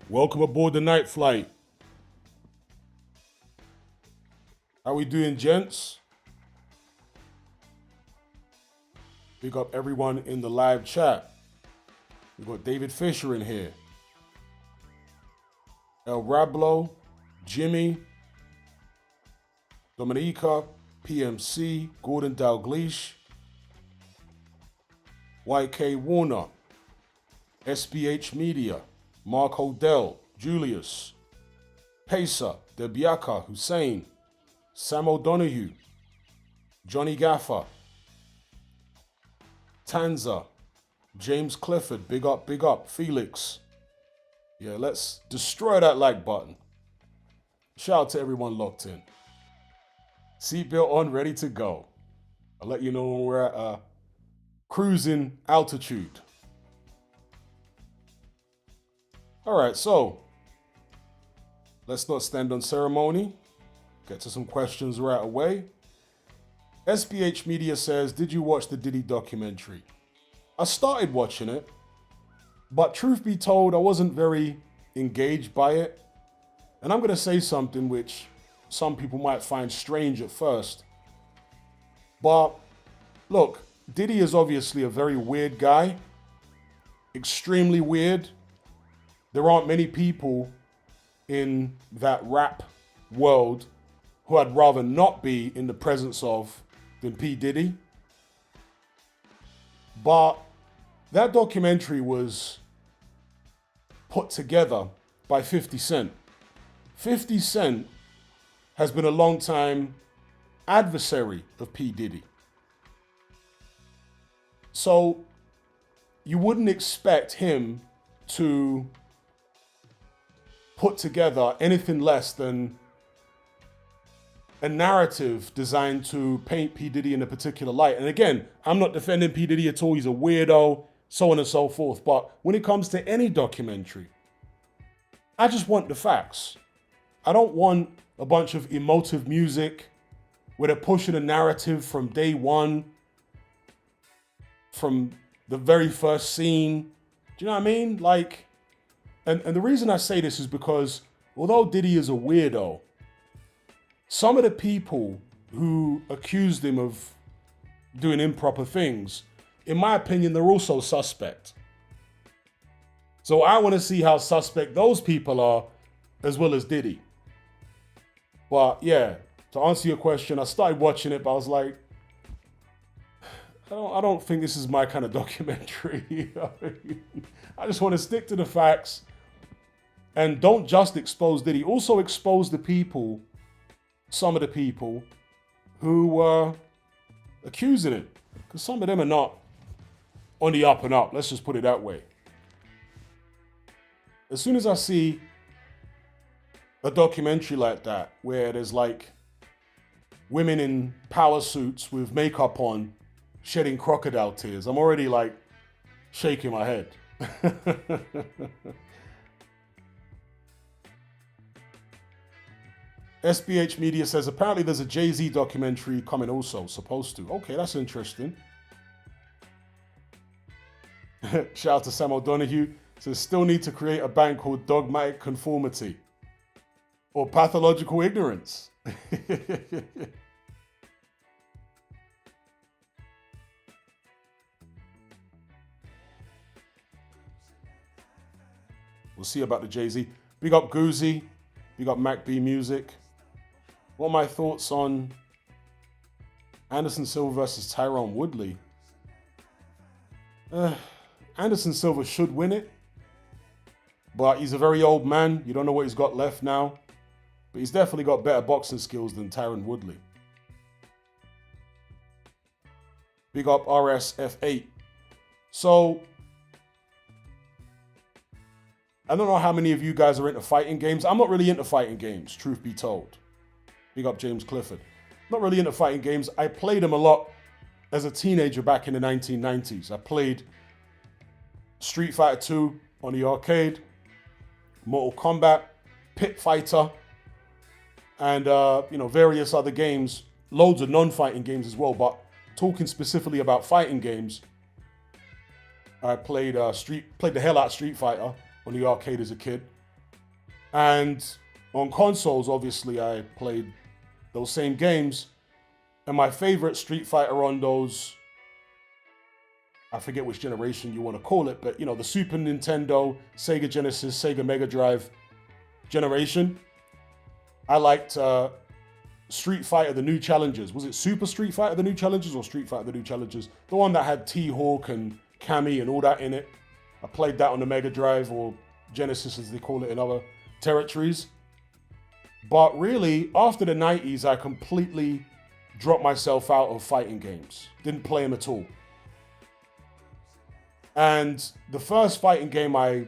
Welcome aboard the night flight. How we doing, gents? Big up everyone in the live chat. We got David Fisher in here. El Rablo, Jimmy, Dominica, PMC, Gordon Dalgleish, YK Warner, SBH Media, Mark Odell, Julius, Pesa, Debiaka, Hussein, Sam O'Donoghue, Johnny Gaffer, Tanza, James Clifford, big up, Felix. Yeah, let's destroy that like button. Shout out to everyone locked in. Seatbelt on, ready to go. I'll let you know when we're at cruising altitude. All right, so let's not stand on ceremony. Get to some questions right away. SBH Media says, did you watch the Diddy documentary? I started watching it, but truth be told, I wasn't very engaged by it. And I'm going to say something which some people might find strange at first. But look, Diddy is obviously a very weird guy. Extremely weird. There aren't many people in that rap world who I'd rather not be in the presence of than P. Diddy. But that documentary was put together by 50 Cent. 50 Cent has been a long time adversary of P. Diddy. So you wouldn't expect him to put together anything less than a narrative designed to paint P. Diddy in a particular light. And again, I'm not defending P. Diddy at all. He's a weirdo, so on and so forth. But when it comes to any documentary, I just want the facts. I don't want a bunch of emotive music where they're pushing a narrative from day one, from the very first scene. Do you know what I mean? Like, and the reason I say this is because although Diddy is a weirdo, some of the people who accused him of doing improper things, in my opinion, they're also suspect. So I want to see how suspect those people are, as well as Diddy. But yeah, to answer your question, I started watching it, but I was like, I don't think this is my kind of documentary. I just want to stick to the facts and don't just expose Diddy. Also expose the people, some of the people who were accusing it. Because some of them are not on the up and up. Let's just put it that way. As soon as I see a documentary like that, where there's like women in power suits with makeup on, shedding crocodile tears, I'm already like shaking my head. SBH Media says apparently there's a Jay-Z documentary coming also, supposed to. Okay, that's interesting. Shout out to Sam O'Donoghue. Says still need to create a band called Dogmatic Conformity or Pathological Ignorance. We'll see about the Jay-Z. Big up Goozy. Big up Mac B Music. What are my thoughts on Anderson Silva versus Tyrone Woodley? Anderson Silva should win it, but he's a very old man. You don't know what he's got left now, but he's definitely got better boxing skills than Tyrone Woodley. Big up RSF8. So, I don't know how many of you guys are into fighting games. I'm not really into fighting games, truth be told. Big up James Clifford. Not really into fighting games. I played them a lot as a teenager back in the 1990s. I played Street Fighter 2 on the arcade, Mortal Kombat, Pit Fighter, and various other games. Loads of non-fighting games as well. But talking specifically about fighting games, I played the hell out of Street Fighter on the arcade as a kid. And on consoles, obviously, I played those same games. And my favorite Street Fighter on those, I forget which generation you want to call it, but the Super Nintendo, Sega Genesis, Sega Mega Drive generation. I liked Street Fighter The New Challengers. Was it Super Street Fighter The New Challengers or Street Fighter The New Challengers? The one that had T-Hawk and Cammy and all that in it. I played that on the Mega Drive, or Genesis as they call it in other territories. But really, after the 90s, I completely dropped myself out of fighting games. Didn't play them at all. And the first fighting game I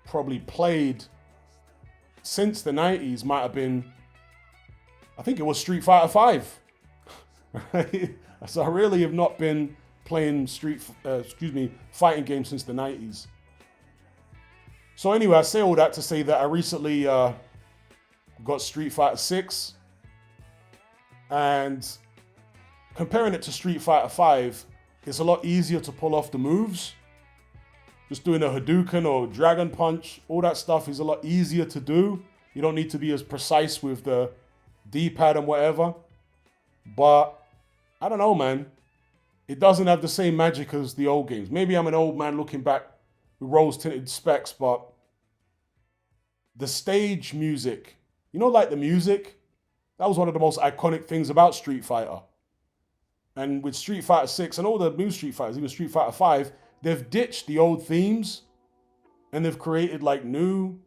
probably played since the 90s might have been, I think it was Street Fighter 5. So I really have not been playing fighting games since the 90s. So anyway, I say all that to say that I recently got Street Fighter 6. And comparing it to Street Fighter 5, it's a lot easier to pull off the moves. Just doing a Hadouken or Dragon Punch, all that stuff is a lot easier to do. You don't need to be as precise with the D-pad and whatever. But I don't know, man. It doesn't have the same magic as the old games. Maybe I'm an old man looking back with rose-tinted specs, but the stage music, like the music, that was one of the most iconic things about Street Fighter. And with Street Fighter 6 and all the new Street Fighters, even Street Fighter 5, they've ditched the old themes and they've created like new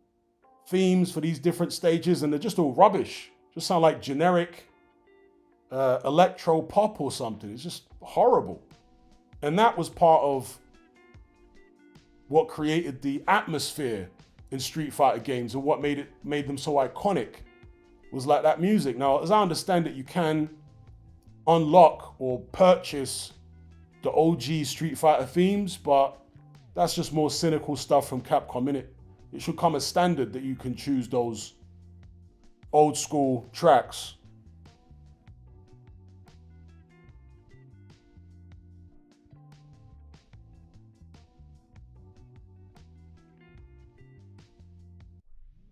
themes for these different stages, and they're just all rubbish. Just sound like generic electro pop or something. It's just horrible. And that was part of what created the atmosphere in Street Fighter games, and what made them so iconic was like that music. Now, as I understand it, you can unlock or purchase the OG Street Fighter themes, but that's just more cynical stuff from Capcom, innit? It should come as standard that you can choose those old school tracks.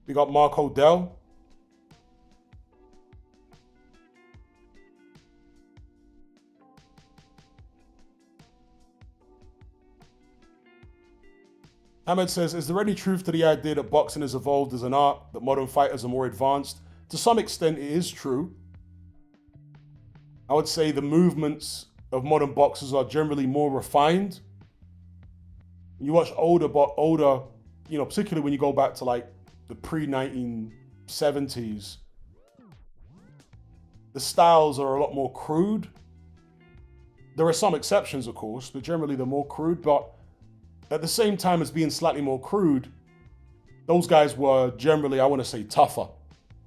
We got Marco Dell. Ahmed says, is there any truth to the idea that boxing has evolved as an art, that modern fighters are more advanced? To some extent, it is true. I would say the movements of modern boxers are generally more refined. When you watch older, particularly when you go back to like the pre-1970s, the styles are a lot more crude. There are some exceptions, of course, but generally they're more crude. But at the same time as being slightly more crude, those guys were generally, I want to say, tougher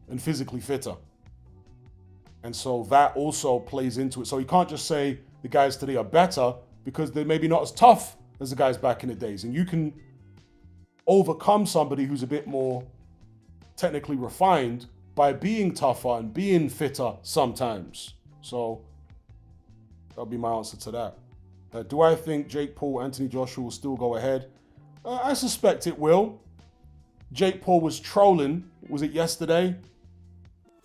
and physically fitter. And so that also plays into it. So you can't just say the guys today are better because they're maybe not as tough as the guys back in the days. And you can overcome somebody who's a bit more technically refined by being tougher and being fitter sometimes. So that'll be my answer to that. Do I think Jake Paul, Anthony Joshua will still go ahead? I suspect it will. Jake Paul was trolling, was it yesterday?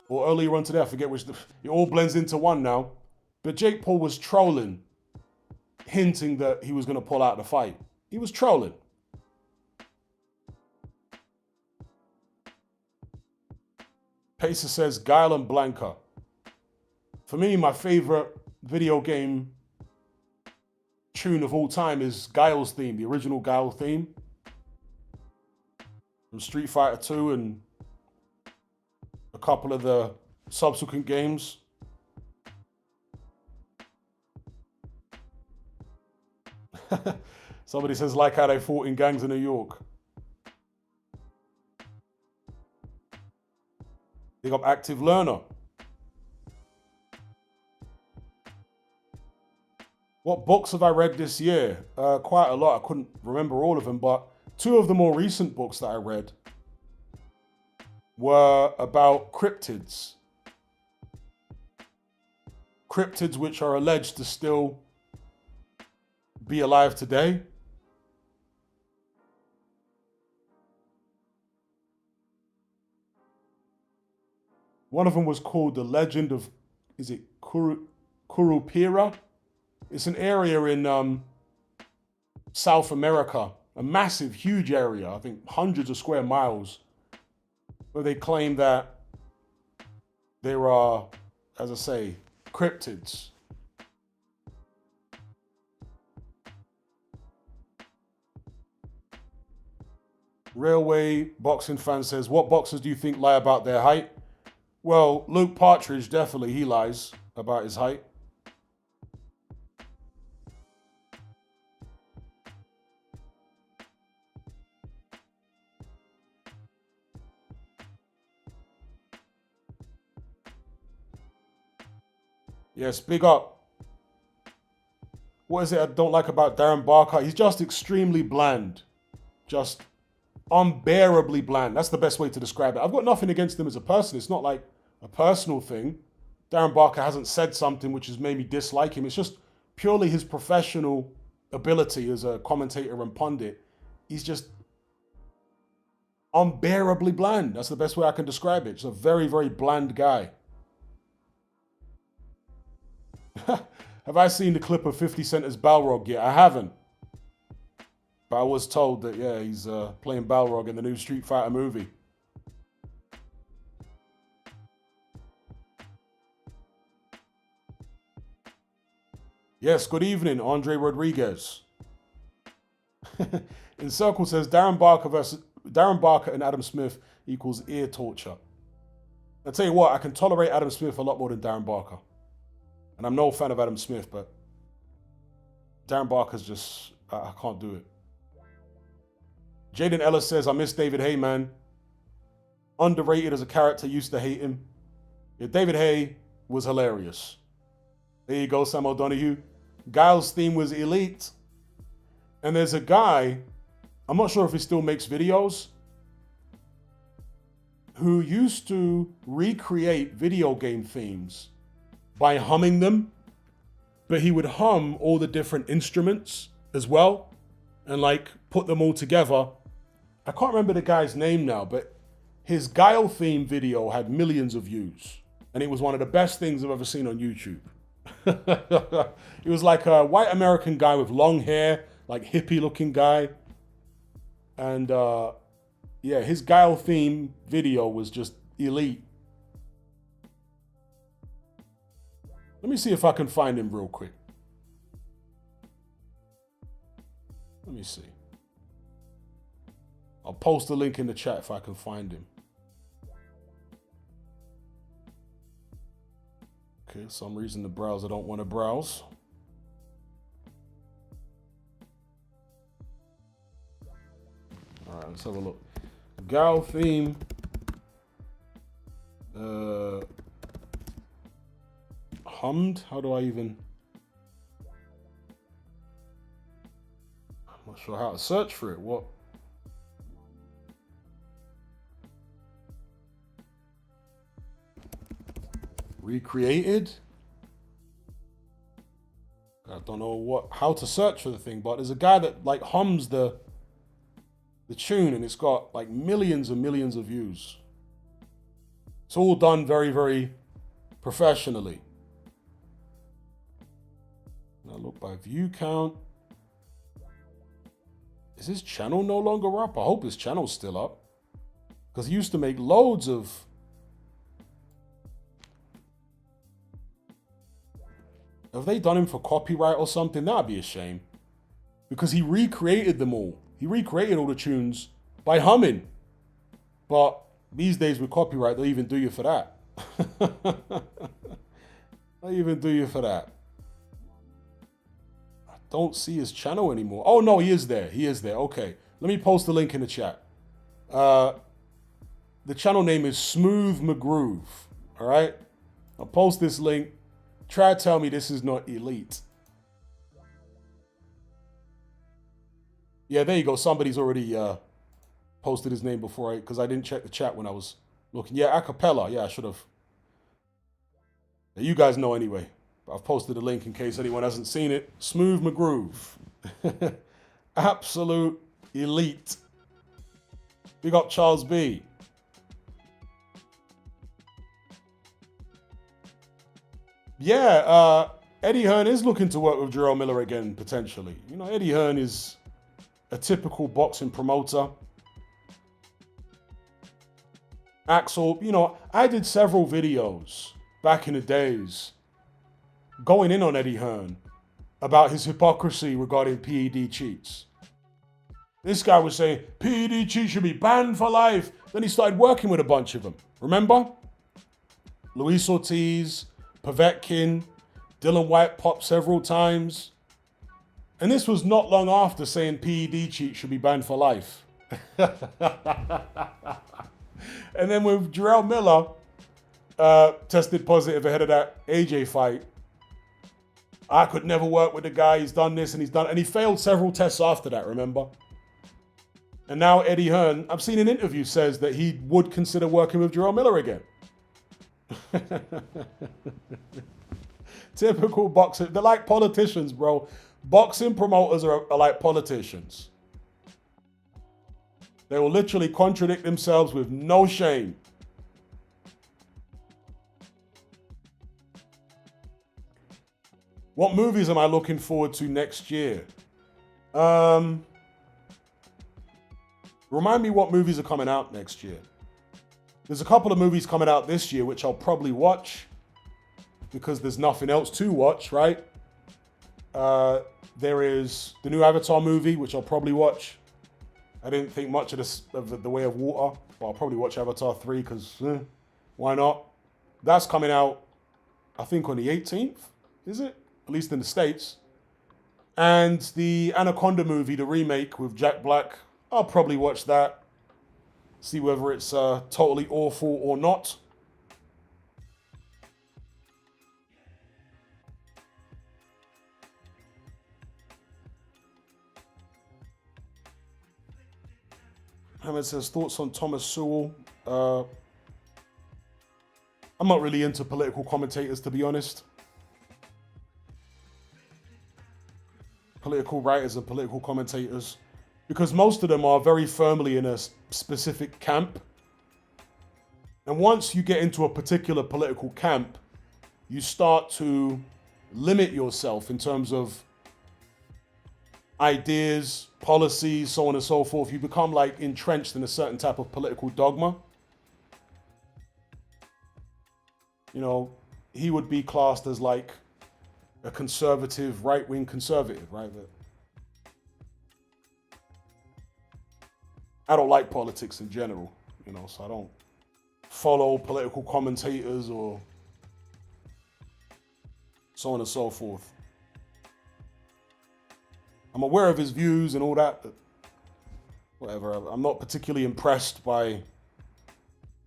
Or earlier on today, I forget which. It all blends into one now. But Jake Paul was trolling, hinting that he was going to pull out the fight. He was trolling. Pacer says, Guile and Blanca. For me, my favorite video game tune of all time is Guile's theme, the original Guile theme from Street Fighter 2 and a couple of the subsequent games. Somebody says, like how they fought in gangs in New York. Big up Active Learner. What books have I read this year? Quite a lot. I couldn't remember all of them, but two of the more recent books that I read were about cryptids. Cryptids which are alleged to still be alive today. One of them was called The Legend of, is it Curupira? It's an area in South America, a massive, huge area, I think hundreds of square miles, where they claim that there are, as I say, cryptids. Railway boxing fan says, what boxers do you think lie about their height? Well, Luke Partridge, definitely, he lies about his height. Yes, big up. What is it I don't like about Darren Barker? He's just extremely bland. Just unbearably bland. That's the best way to describe it. I've got nothing against him as a person. It's not like a personal thing. Darren Barker hasn't said something which has made me dislike him. It's just purely his professional ability as a commentator and pundit. He's just unbearably bland. That's the best way I can describe it. Just a very, very bland guy. Have I seen the clip of 50 Cent as Balrog yet? I haven't. But I was told that, yeah, he's playing Balrog in the new Street Fighter movie. Yes, good evening, Andre Rodriguez. In Circle says Darren Barker and Adam Smith equals ear torture. I tell you what, I can tolerate Adam Smith a lot more than Darren Barker. And I'm no fan of Adam Smith, but Darren Barker's just, I can't do it. Jaden Ellis says, I miss David Hay, man. Underrated as a character, used to hate him. Yeah, David Hay was hilarious. There you go, Sam O'Donoghue. Guile's theme was elite. And there's a guy, I'm not sure if he still makes videos, who used to recreate video game themes by humming them, but he would hum all the different instruments as well and like put them all together. I can't remember the guy's name now, but his Guile theme video had millions of views and it was one of the best things I've ever seen on YouTube. It was like a white American guy with long hair, like hippie looking guy. And yeah, his Guile theme video was just elite. Let me see if I can find him real quick. Let me see. I'll post a link in the chat if I can find him. Okay, for some reason the browser don't want to browse. All right, let's have a look. Gal theme. Hummed? How do I even... I'm not sure how to search for it. What? Recreated? I don't know how to search for the thing, but there's a guy that like hums the tune and it's got like millions and millions of views. It's all done very, very professionally. Now look by view count. Is his channel no longer up? I hope his channel's still up. Because he used to make loads of... Have they done him for copyright or something? That'd be a shame. Because he recreated them all. He recreated all the tunes by humming. But these days with copyright, they'll even do you for that. They'll even do you for that. I don't see his channel anymore. Oh, no, he is there. He is there. Okay. Let me post the link in the chat. The channel name is Smooth McGroove. All right? I'll post this link. Try to tell me this is not elite. Yeah, there you go. Somebody's already posted his name before because I didn't check the chat when I was looking. Yeah, acapella. Yeah, I should have. You guys know anyway. I've posted a link in case anyone hasn't seen it. Smooth McGroove. Absolute elite. Big up Charles B. Yeah, Eddie Hearn is looking to work with Jarrell Miller again, potentially. You know, Eddie Hearn is a typical boxing promoter. Axel, you know, I did several videos back in the days going in on Eddie Hearn about his hypocrisy regarding PED cheats. This guy was saying PED cheats should be banned for life. Then he started working with a bunch of them. Remember? Luis Ortiz, Povetkin, Dylan White popped several times. And this was not long after saying PED cheats should be banned for life. And then with Jarrell Miller tested positive ahead of that AJ fight, I could never work with the guy. He's done this and he's done, and he failed several tests after that. Remember? And now Eddie Hearn, I've seen an interview, says that he would consider working with Jarrell Miller again. Typical boxing. They're like politicians, bro. Boxing promoters are like politicians. They will literally contradict themselves with no shame. What movies am I looking forward to next year? Remind me what movies are coming out next year. There's a couple of movies coming out this year which I'll probably watch because there's nothing else to watch, right? There is the new Avatar movie, which I'll probably watch. I didn't think much of this of the Way of Water, but I'll probably watch Avatar 3 because why not? That's coming out, I think, on the 18th, is it? At least in the States. And the Anaconda movie, the remake with Jack Black, I'll probably watch that. See whether it's totally awful or not. Hamid says, thoughts on Thomas Sewell? I'm not really into political commentators, to be honest. Political writers and political commentators. Because most of them are very firmly in a specific camp. And once you get into a particular political camp, you start to limit yourself in terms of ideas, policies, so on and so forth. You become like entrenched in a certain type of political dogma. You know, he would be classed as like a conservative, right-wing conservative, right? But I don't like politics in general, you know, so I don't follow political commentators or so on and so forth. I'm aware of his views and all that, but whatever. I'm not particularly impressed by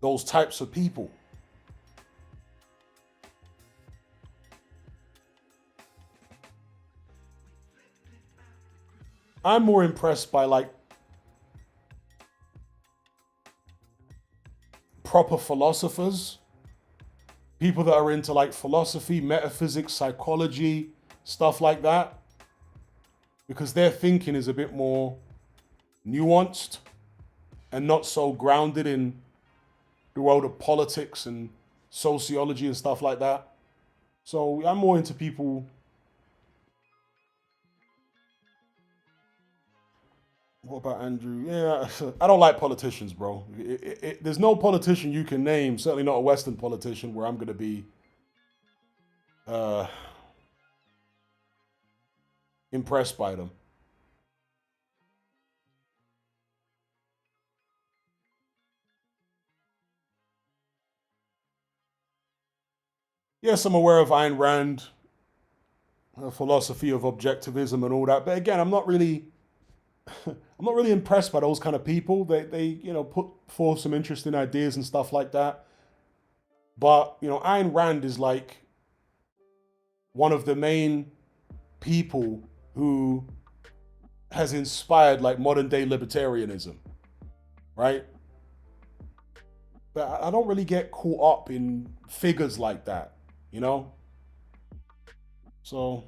those types of people. I'm more impressed by like proper philosophers, people that are into like philosophy, metaphysics, psychology, stuff like that, because their thinking is a bit more nuanced and not so grounded in the world of politics and sociology and stuff like that. So I'm more into people. What about Andrew? Yeah, I don't like politicians, bro. There's no politician you can name, certainly not a Western politician, where I'm going to be impressed by them. Yes, I'm aware of Ayn Rand, philosophy of objectivism and all that, but again, I'm not really impressed by those kind of people. They you know put forth some interesting ideas and stuff like that. But you know, Ayn Rand is like one of the main people who has inspired like modern day libertarianism, right? But I don't really get caught up in figures like that, you know? So,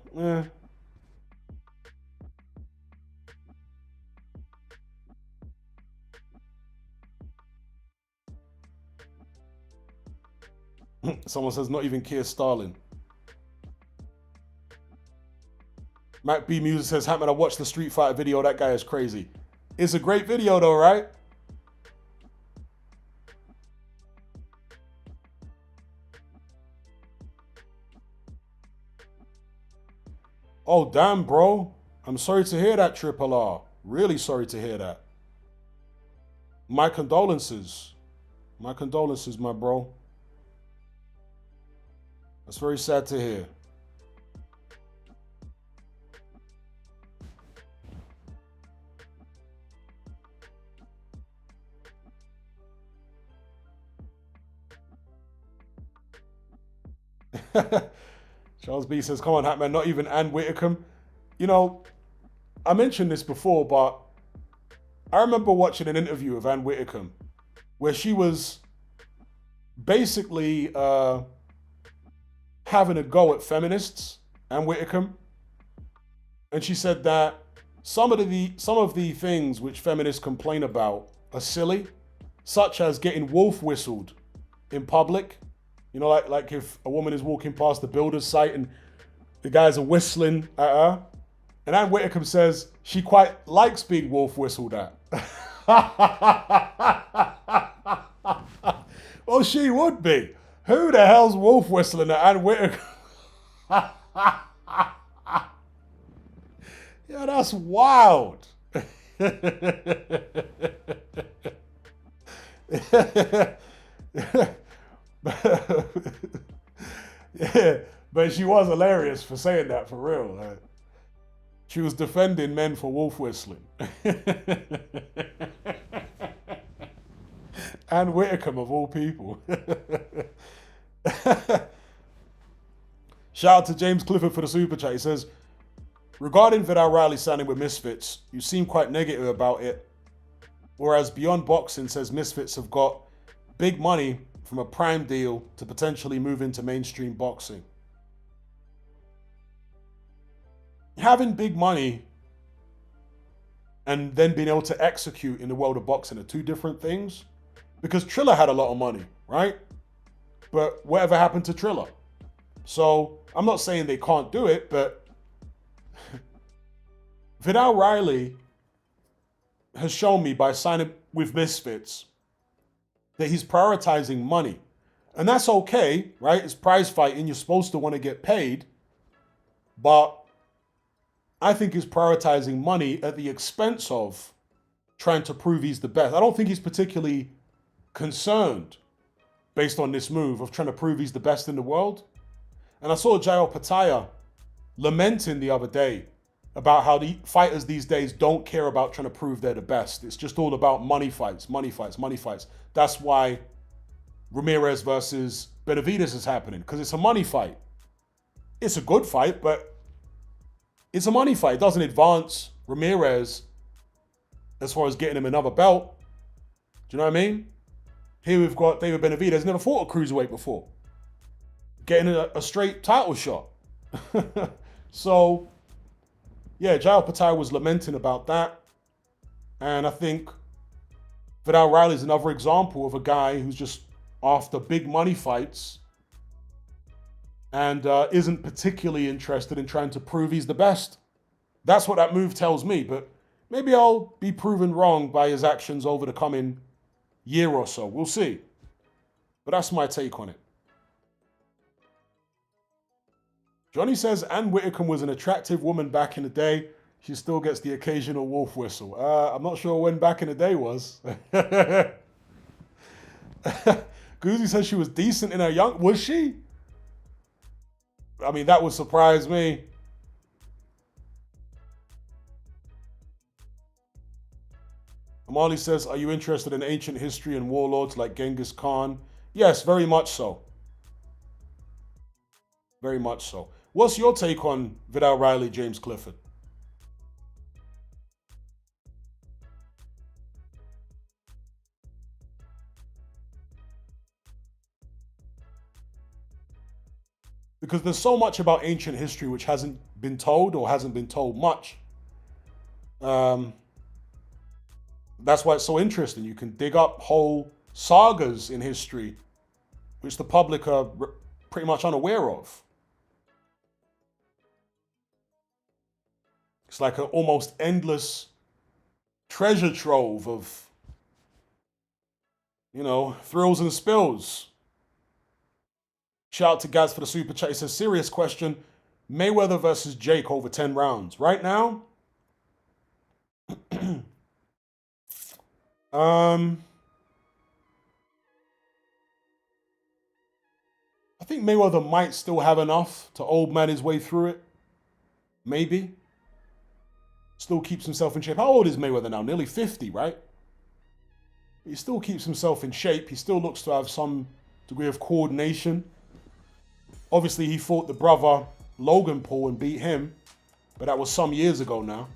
Someone says not even Keir Starlin. Mac B Music says, Hatman, I watched the Street Fighter video. That guy is crazy. It's a great video though, right? Oh, damn, bro. I'm sorry to hear that, Triple R. Really sorry to hear that. My condolences. My condolences, my bro. That's very sad to hear. Charles B says, come on, Hatman, not even Ann Whitcomb. You know, I mentioned this before, but I remember watching an interview of Ann Whitcomb where she was basically having a go at feminists, Ann Whitcomb. And she said that some of the things which feminists complain about are silly, such as getting wolf whistled in public. You know, like if a woman is walking past the builder's site and the guys are whistling at her. And Ann Whitcomb says she quite likes being wolf whistled at. Well, she would be. Who the hell's wolf whistling at Ann Whitcomb? Yeah, that's wild. Yeah, but she was hilarious for saying that, for real. She was defending men for wolf whistling. Ann Whitcomb, of all people. Shout out to James Clifford for the super chat. He says, regarding Vidal Riley signing with Misfits, you seem quite negative about it. Whereas Beyond Boxing says Misfits have got big money from a Prime deal to potentially move into mainstream boxing. Having big money and then being able to execute in the world of boxing are two different things. Because Triller had a lot of money, right? But whatever happened to Triller? So I'm not saying they can't do it, but Vidal Riley has shown me by signing with Misfits that he's prioritizing money. And that's okay, right? It's prize fighting. You're supposed to want to get paid. But I think he's prioritizing money at the expense of trying to prove he's the best. I don't think he's particularly concerned, based on this move, of trying to prove he's the best in the world. And I saw Jayo Pataya lamenting the other day about how the fighters these days don't care about trying to prove they're the best. It's just all about money fights, money fights, money fights. That's why Ramirez versus Benavidez is happening, because it's a money fight. It's a good fight, but it's a money fight. It doesn't advance Ramirez as far as getting him another belt. Do you know what I mean? Here we've got David Benavidez, never fought a cruiserweight before, getting a straight title shot. So, yeah, Jayo Pataya was lamenting about that. And I think Vidal Riley is another example of a guy who's just after big money fights and isn't particularly interested in trying to prove he's the best. That's what that move tells me, but maybe I'll be proven wrong by his actions over the coming year or so. We'll see. But that's my take on it. Johnny says Ann Whitcomb was an attractive woman back in the day. She still gets the occasional wolf whistle. I'm not sure when back in the day was. Goozy says she was decent in her young... Was she? I mean, that would surprise me. Amali says, are you interested in ancient history and warlords like Genghis Khan? Yes, very much so. Very much so. What's your take on Vidal Riley, James Clifford? Because there's so much about ancient history which hasn't been told or hasn't been told much. That's why it's so interesting. You can dig up whole sagas in history which the public are pretty much unaware of. It's like an almost endless treasure trove of, thrills and spills. Shout out to Gaz for the super chat. He says, serious question. Mayweather versus Jake over 10 rounds. Right now, I think Mayweather might still have enough to old man his way through it. Maybe. Still keeps himself in shape. How old is Mayweather now? Nearly 50, right? He still keeps himself in shape. He still looks to have some degree of coordination. Obviously, he fought the brother Logan Paul and beat him, but that was some years ago now.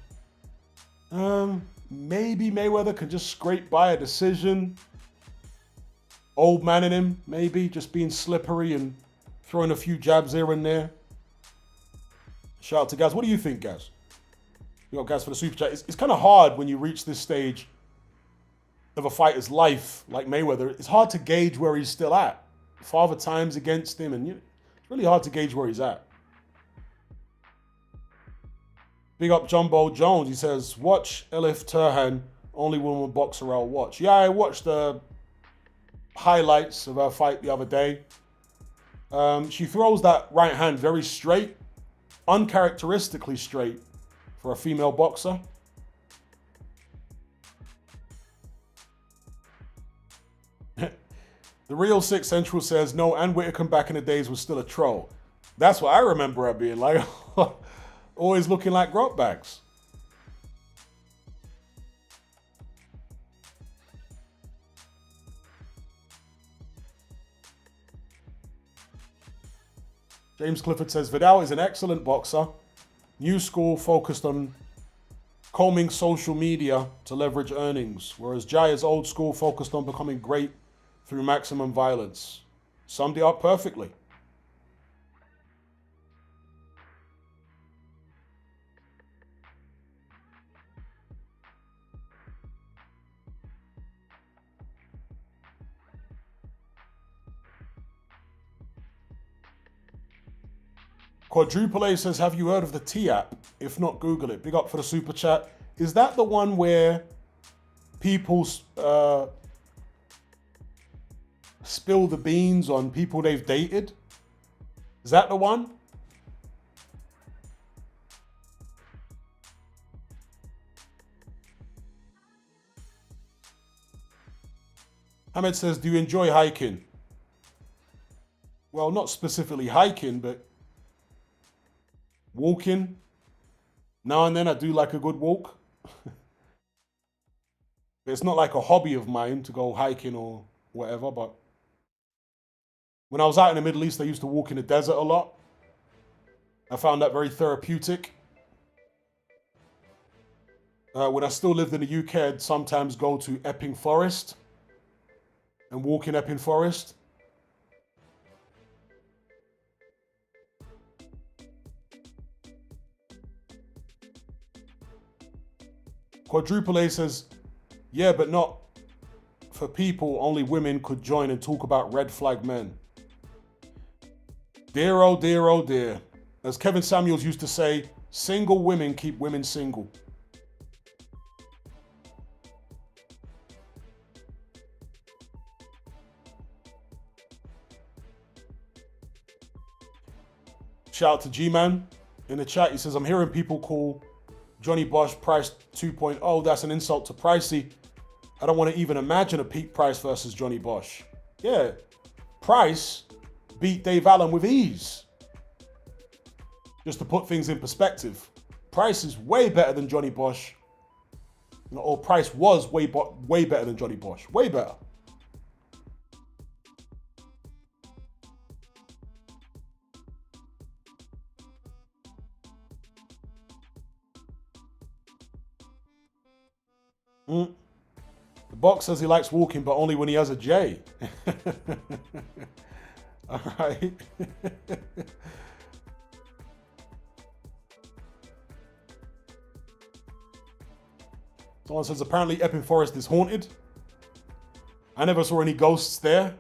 Maybe Mayweather can just scrape by a decision. Old man in him, maybe, just being slippery and throwing a few jabs here and there. Shout out to Gaz. What do you think, Gaz? You got Gaz for the super chat. It's kind of hard when you reach this stage of a fighter's life like Mayweather. It's hard to gauge where he's still at. Father time's against him, and it's really hard to gauge where he's at. Big up Jumbo Jones. He says, watch Elif Turhan, only woman boxer I'll watch. Yeah, I watched the highlights of her fight the other day. She throws that right hand very straight, uncharacteristically straight for a female boxer. The Real Six Central says, no, Ann Whitaker back in the days was still a troll. That's what I remember her being like. Always looking like grot bags. James Clifford says, Vidal is an excellent boxer. New school focused on combing social media to leverage earnings, whereas Jai is old school focused on becoming great through maximum violence. Summed it up perfectly. Quadruple A says, have you heard of the T app? If not, Google it. Big up for the super chat. Is that the one where people spill the beans on people they've dated? Is that the one? Ahmed says, do you enjoy hiking? Well, not specifically hiking, but walking. Now and then I do like a good walk. It's not like a hobby of mine to go hiking or whatever, but when I was out in the Middle East, I used to walk in the desert a lot. I found that very therapeutic. When I still lived in the UK, I'd sometimes go to Epping Forest and walk in Epping Forest. Quadruple A says, yeah, but not for people. Only women could join and talk about red flag men. Dear, oh dear, oh dear. As Kevin Samuels used to say, single women keep women single. Shout out to G-Man in the chat. He says, I'm hearing people call Johnny Bosch Price 2.0. That's an insult to Pricey. I don't want to even imagine a Pete Price versus Johnny Bosch. Yeah, Price beat Dave Allen with ease. Just to put things in perspective, Price is way better than Johnny Bosch. Or Price was way better than Johnny Bosch. Way better. The box says he likes walking, but only when he has a J. All right. Someone says apparently Epping Forest is haunted. I never saw any ghosts there.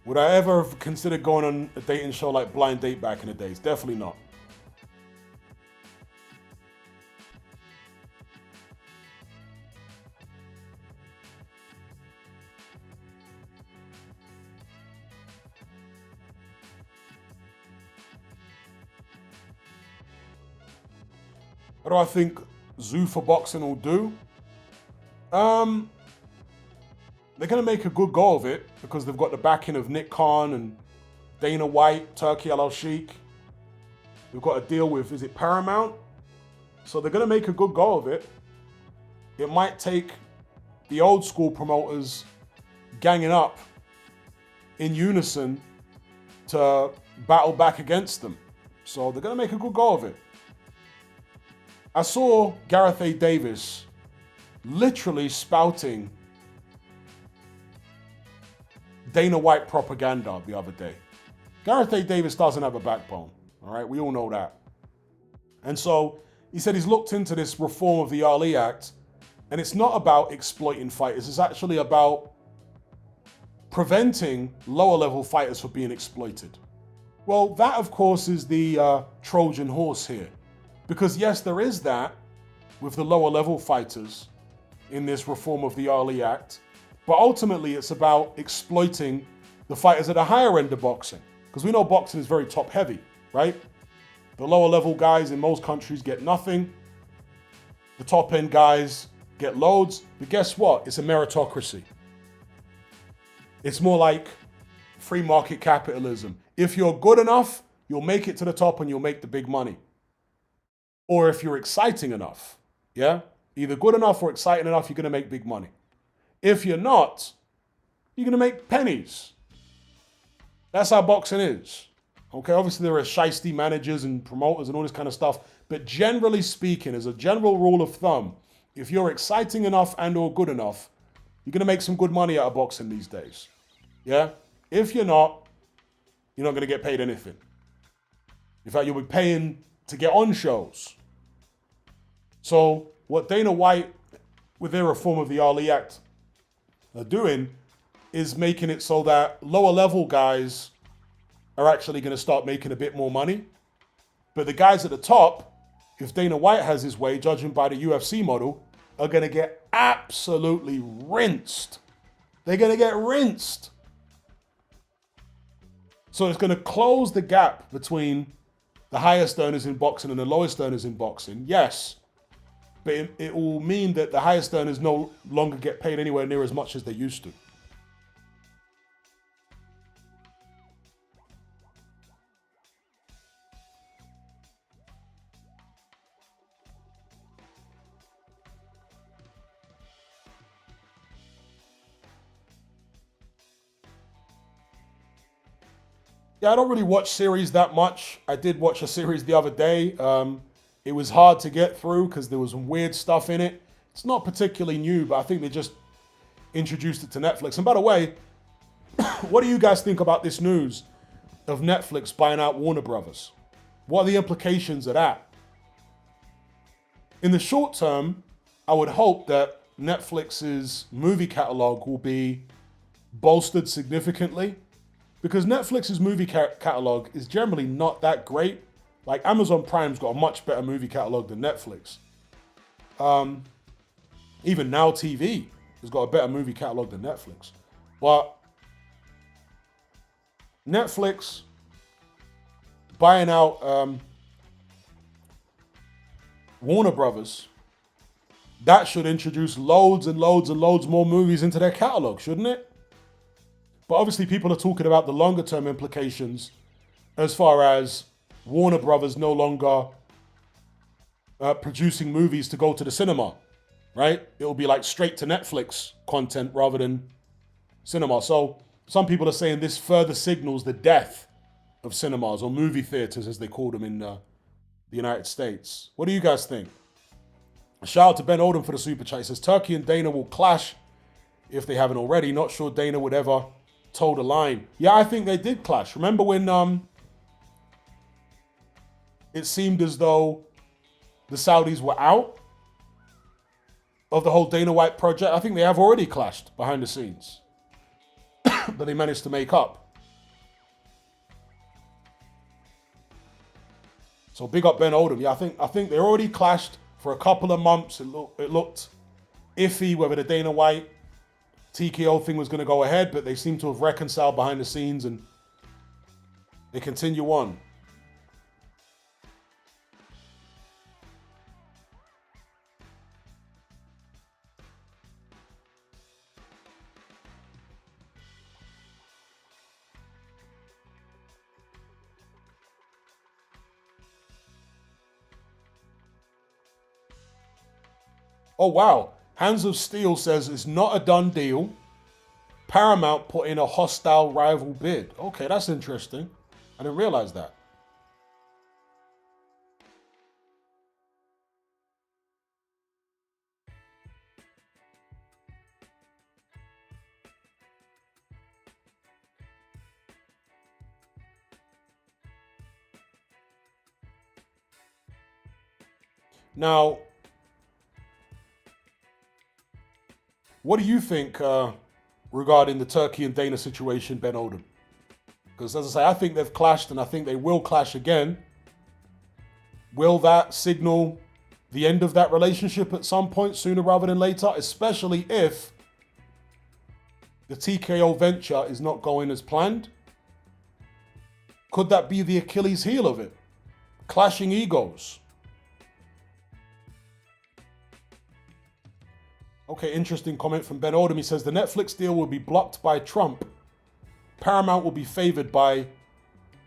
Would I ever have considered going on a dating show like Blind Date back in the days? Definitely not. What do I think Zoo for Boxing will do? They're going to make a good go of it because they've got the backing of Nick Khan and Dana White, Turkey Al Sheikh. We've got a deal with, is it Paramount? So they're going to make a good go of it. It might take the old school promoters ganging up in unison to battle back against them. So they're going to make a good go of it. I saw Gareth A. Davis literally spouting Dana White propaganda the other day. Gareth A. Davis doesn't have a backbone, all right? We all know that. And so he said he's looked into this reform of the Ali Act, and it's not about exploiting fighters. It's actually about preventing lower level fighters from being exploited. Well, that of course is the Trojan horse here. Because yes, there is that with the lower level fighters in this reform of the Ali Act, but ultimately it's about exploiting the fighters at the higher end of boxing. Because we know boxing is very top heavy, right? The lower level guys in most countries get nothing. The top end guys get loads. But guess what? It's a meritocracy. It's more like free market capitalism. If you're good enough, you'll make it to the top and you'll make the big money. Or if you're exciting enough, yeah? Either good enough or exciting enough, you're going to make big money. If you're not, you're going to make pennies. That's how boxing is. Okay, obviously there are shiesty managers and promoters and all this kind of stuff, but generally speaking, as a general rule of thumb, if you're exciting enough and or good enough, you're going to make some good money out of boxing these days. Yeah? If you're not going to get paid anything. In fact, you'll be paying to get on shows. So what Dana White, with their reform of the Ali Act, are doing is making it so that lower level guys are actually going to start making a bit more money. But the guys at the top, if Dana White has his way, judging by the UFC model, are going to get absolutely rinsed. They're going to get rinsed. So it's going to close the gap between the highest earners in boxing and the lowest earners in boxing, yes. But it will mean that the highest earners no longer get paid anywhere near as much as they used to. Yeah, I don't really watch series that much. I did watch a series the other day. It was hard to get through because there was some weird stuff in it. It's not particularly new, but I think they just introduced it to Netflix. And by the way, what do you guys think about this news of Netflix buying out Warner Brothers? What are the implications of that? In the short term, I would hope that Netflix's movie catalog will be bolstered significantly because Netflix's movie catalog is generally not that great. Like Amazon Prime's got a much better movie catalog than Netflix. Even Now TV has got a better movie catalog than Netflix. But Netflix buying out Warner Brothers, that should introduce loads and loads and loads more movies into their catalog, shouldn't it? But obviously people are talking about the longer term implications as far as Warner Brothers no longer producing movies to go to the cinema, right? It will be like straight to Netflix content rather than cinema. So some people are saying this further signals the death of cinemas or movie theaters as they call them in the United States. What do you guys think? Shout out to Ben Oldham for the super chat. He says Turkey and Dana will clash if they haven't already. Not sure Dana would ever toe the line. Yeah, I think they did clash. Remember when it seemed as though the Saudis were out of the whole Dana White project? I think they have already clashed behind the scenes. But they managed to make up. So big up Ben Oldham. Yeah, I think they already clashed for a couple of months. It looked iffy whether the Dana White TKO thing was going to go ahead, but they seem to have reconciled behind the scenes and they continue on. Oh, wow. Hands of Steel says it's not a done deal. Paramount put in a hostile rival bid. Okay, that's interesting. I didn't realize that. Now, what do you think regarding the Turkey and Dana situation, Ben Oldham? Because as I say, I think they've clashed and I think they will clash again. Will that signal the end of that relationship at some point, sooner rather than later? Especially if the TKO venture is not going as planned. Could that be the Achilles heel of it? Clashing egos. Okay, interesting comment from Ben Oldham. He says the Netflix deal will be blocked by Trump. Paramount will be favored by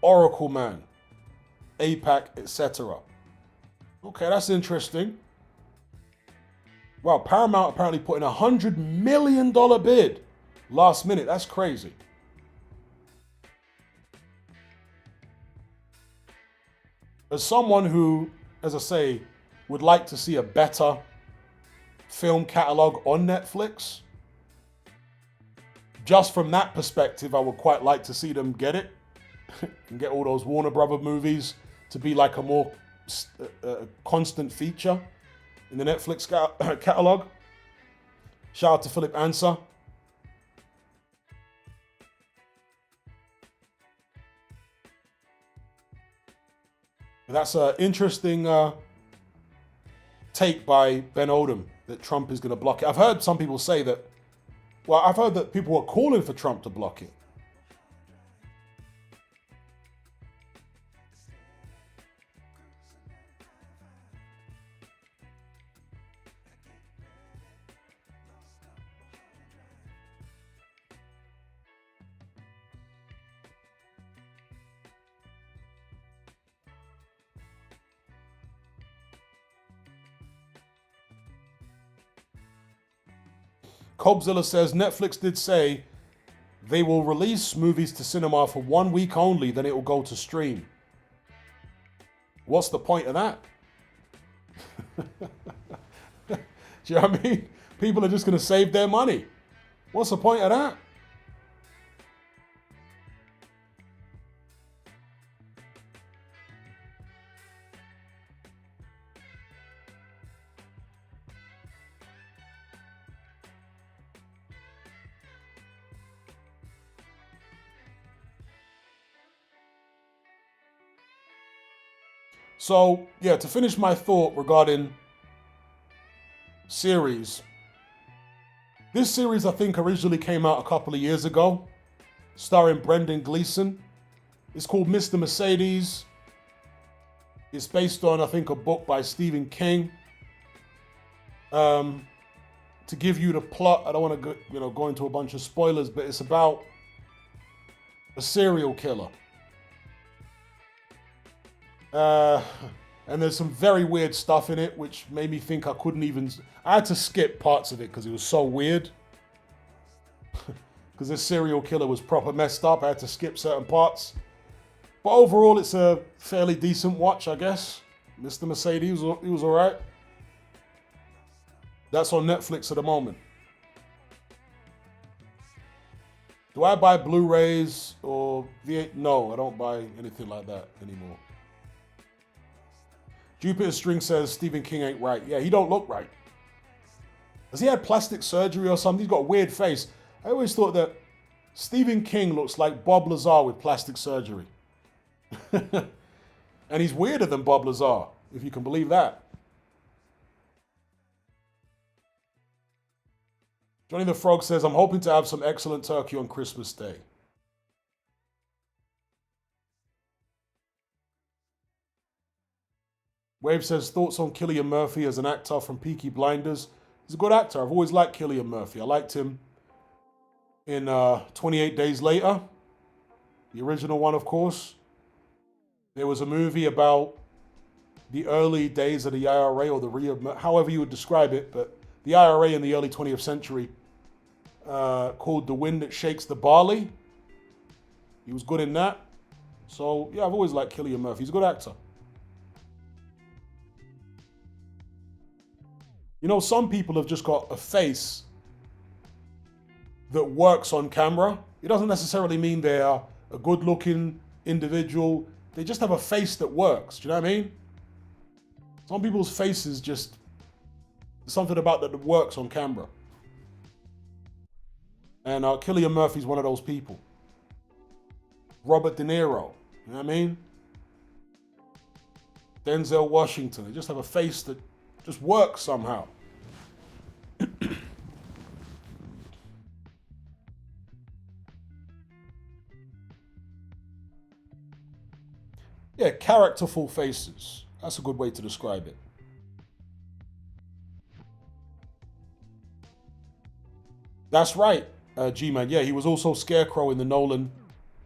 Oracle Man, APAC, etc. Okay, that's interesting. Wow, Paramount apparently put in a $100 million bid last minute. That's crazy. As someone who, as I say, would like to see a better film catalog on Netflix, just from that perspective, I would quite like to see them get it and get all those Warner Brother movies to be like a more constant feature in the Netflix catalog. Shout out to Philip Answer. That's an interesting take by Ben Oldham that Trump is going to block it. I've heard some people say that, well, I've heard that people are calling for Trump to block it. Cobzilla says Netflix did say they will release movies to cinema for 1 week only, then it will go to stream. What's the point of that? Do you know what I mean? People are just going to save their money. What's the point of that? So, yeah, to finish my thought regarding series, this series I think originally came out a couple of years ago, starring Brendan Gleeson. It's called Mr. Mercedes. It's based on, I think, a book by Stephen King. To give you the plot, I don't want to go into a bunch of spoilers, but it's about a serial killer. And there's some very weird stuff in it, which made me think I couldn't even... I had to skip parts of it because it was so weird. Because this serial killer was proper messed up. I had to skip certain parts. But overall, it's a fairly decent watch, I guess. Mr. Mercedes, he was alright. That's on Netflix at the moment. Do I buy Blu-rays or V8? No, I don't buy anything like that anymore. Jupiter String says Stephen King ain't right. Yeah, he don't look right. Has he had plastic surgery or something? He's got a weird face. I always thought that Stephen King looks like Bob Lazar with plastic surgery. And he's weirder than Bob Lazar, if you can believe that. Johnny the Frog says, I'm hoping to have some excellent turkey on Christmas Day. Wave says, thoughts on Cillian Murphy as an actor from Peaky Blinders. He's a good actor. I've always liked Cillian Murphy. I liked him in 28 Days Later, the original one, of course. There was a movie about the early days of the IRA, or however you would describe it, but the IRA in the early 20th century, called The Wind That Shakes the Barley. He was good in that. So, yeah, I've always liked Cillian Murphy. He's a good actor. You know, some people have just got a face that works on camera. It doesn't necessarily mean they are a good-looking individual. They just have a face that works. Do you know what I mean? Some people's faces just, something about that works on camera. And Cillian Murphy's one of those people. Robert De Niro, you know what I mean? Denzel Washington. They just have a face that just works somehow. Yeah, characterful faces. That's a good way to describe it. That's right, G-Man. Yeah, he was also Scarecrow in the Nolan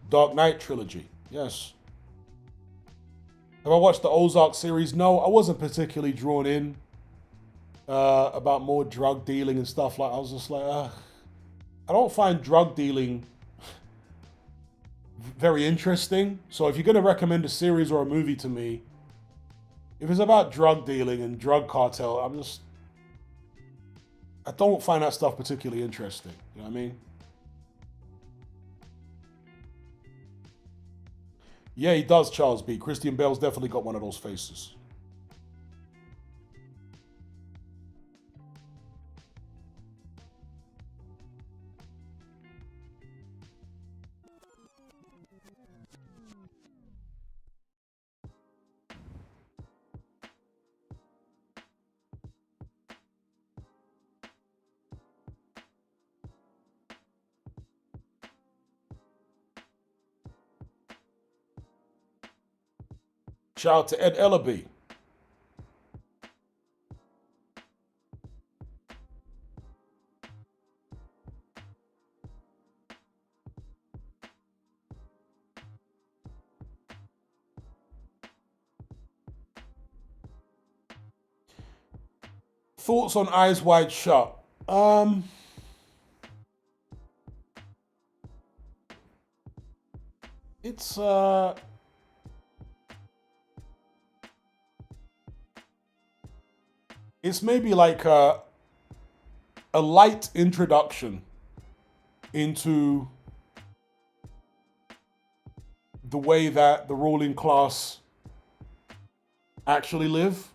Dark Knight trilogy. Yes. Have I watched the Ozark series? No, I wasn't particularly drawn in about more drug dealing and stuff like. I was just like, I don't find drug dealing very interesting. So if you're going to recommend a series or a movie to me, if it's about drug dealing and drug cartel, I don't find that stuff particularly interesting. You know what I mean? Yeah, he does, Charles B. Christian Bale's definitely got one of those faces. Shout out to Ed Ellaby. Thoughts on Eyes Wide Shut? It's maybe like a light introduction into the way that the ruling class actually live.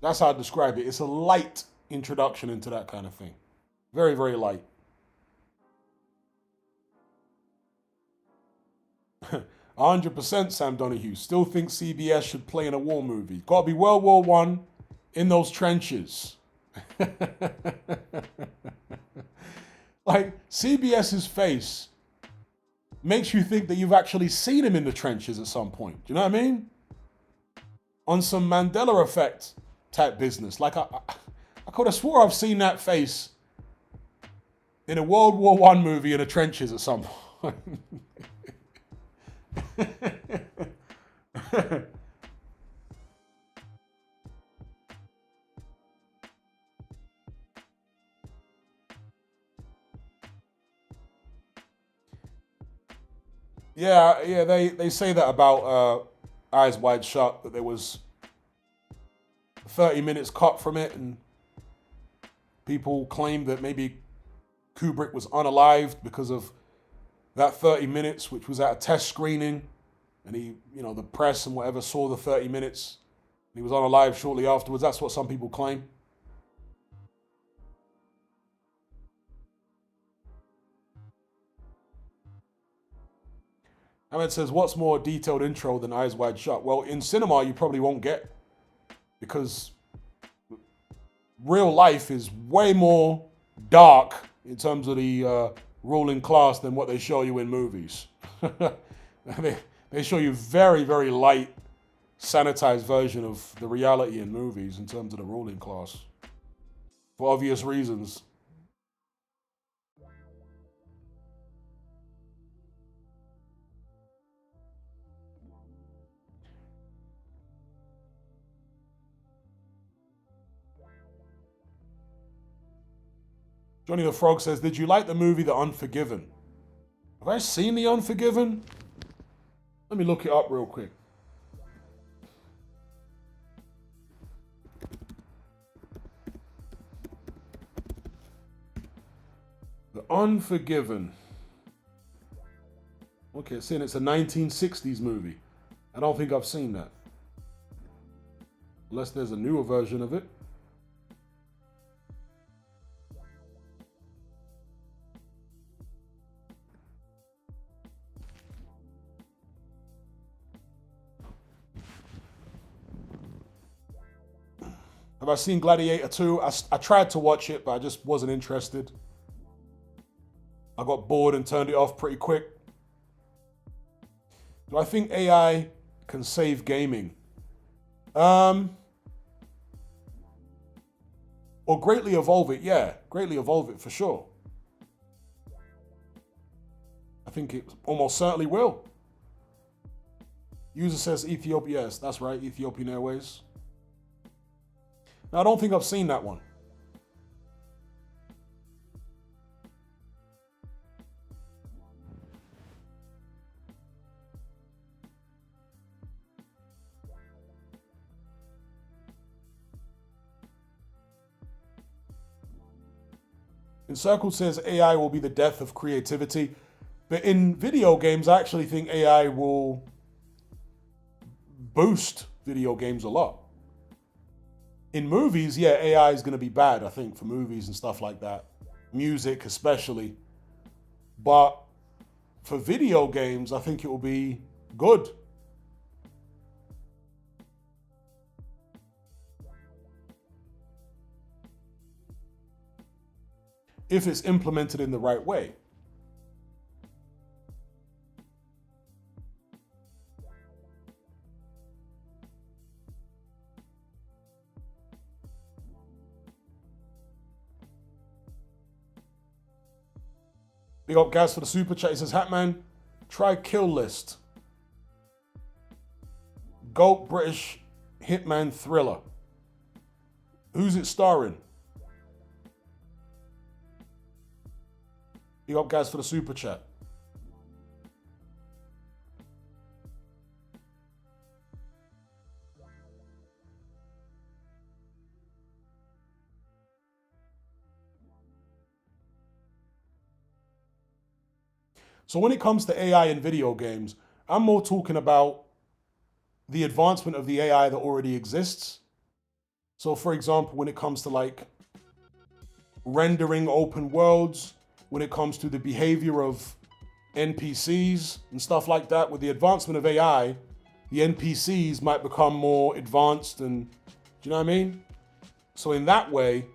That's how I describe it. It's a light introduction into that kind of thing. Very, very light. 100% Sam Donahue. Still think CBS should play in a war movie. Got to be World War One in those trenches. Like, CBS's face makes you think that you've actually seen him in the trenches at some point. Do you know what I mean? On some Mandela effect type business. Like, I could have swore I've seen that face in a World War One movie in the trenches at some point. Yeah, they say that about Eyes Wide Shut, that there was 30 minutes cut from it, and people claim that maybe Kubrick was unalived because of that 30 minutes, which was at a test screening, and he, the press and whatever saw the 30 minutes, and he was unalive shortly afterwards. That's what some people claim. Ahmed says, what's more detailed intro than Eyes Wide Shut? Well, in cinema, you probably won't get, because real life is way more dark in terms of the ruling class than what they show you in movies. They show you very, very light, sanitized version of the reality in movies in terms of the ruling class, for obvious reasons. Johnny the Frog says, did you like the movie The Unforgiven? Have I seen The Unforgiven? Let me look it up real quick. The Unforgiven. Okay, it's a 1960s movie. I don't think I've seen that. Unless there's a newer version of it. Have I seen Gladiator 2? I tried to watch it, but I just wasn't interested. I got bored and turned it off pretty quick. Do I think AI can save gaming? Or greatly evolve it? Yeah, greatly evolve it for sure. I think it almost certainly will. User says Ethiopia. Yes, that's right, Ethiopian Airways. Now, I don't think I've seen that one. Encircle says AI will be the death of creativity. But in video games, I actually think AI will boost video games a lot. In movies, yeah, AI is going to be bad, I think, for movies and stuff like that. Music, especially. But for video games, I think it will be good. If it's implemented in the right way. Big up Gaz for the super chat. He says, Hatman, try Kill List. GOAT British Hitman thriller. Who's it starring? Big up Gaz for the super chat. So when it comes to AI in video games, I'm more talking about the advancement of the AI that already exists. So for example, when it comes to like rendering open worlds, when it comes to the behavior of NPCs and stuff like that, with the advancement of AI, the NPCs might become more advanced and, do you know what I mean? So in that way,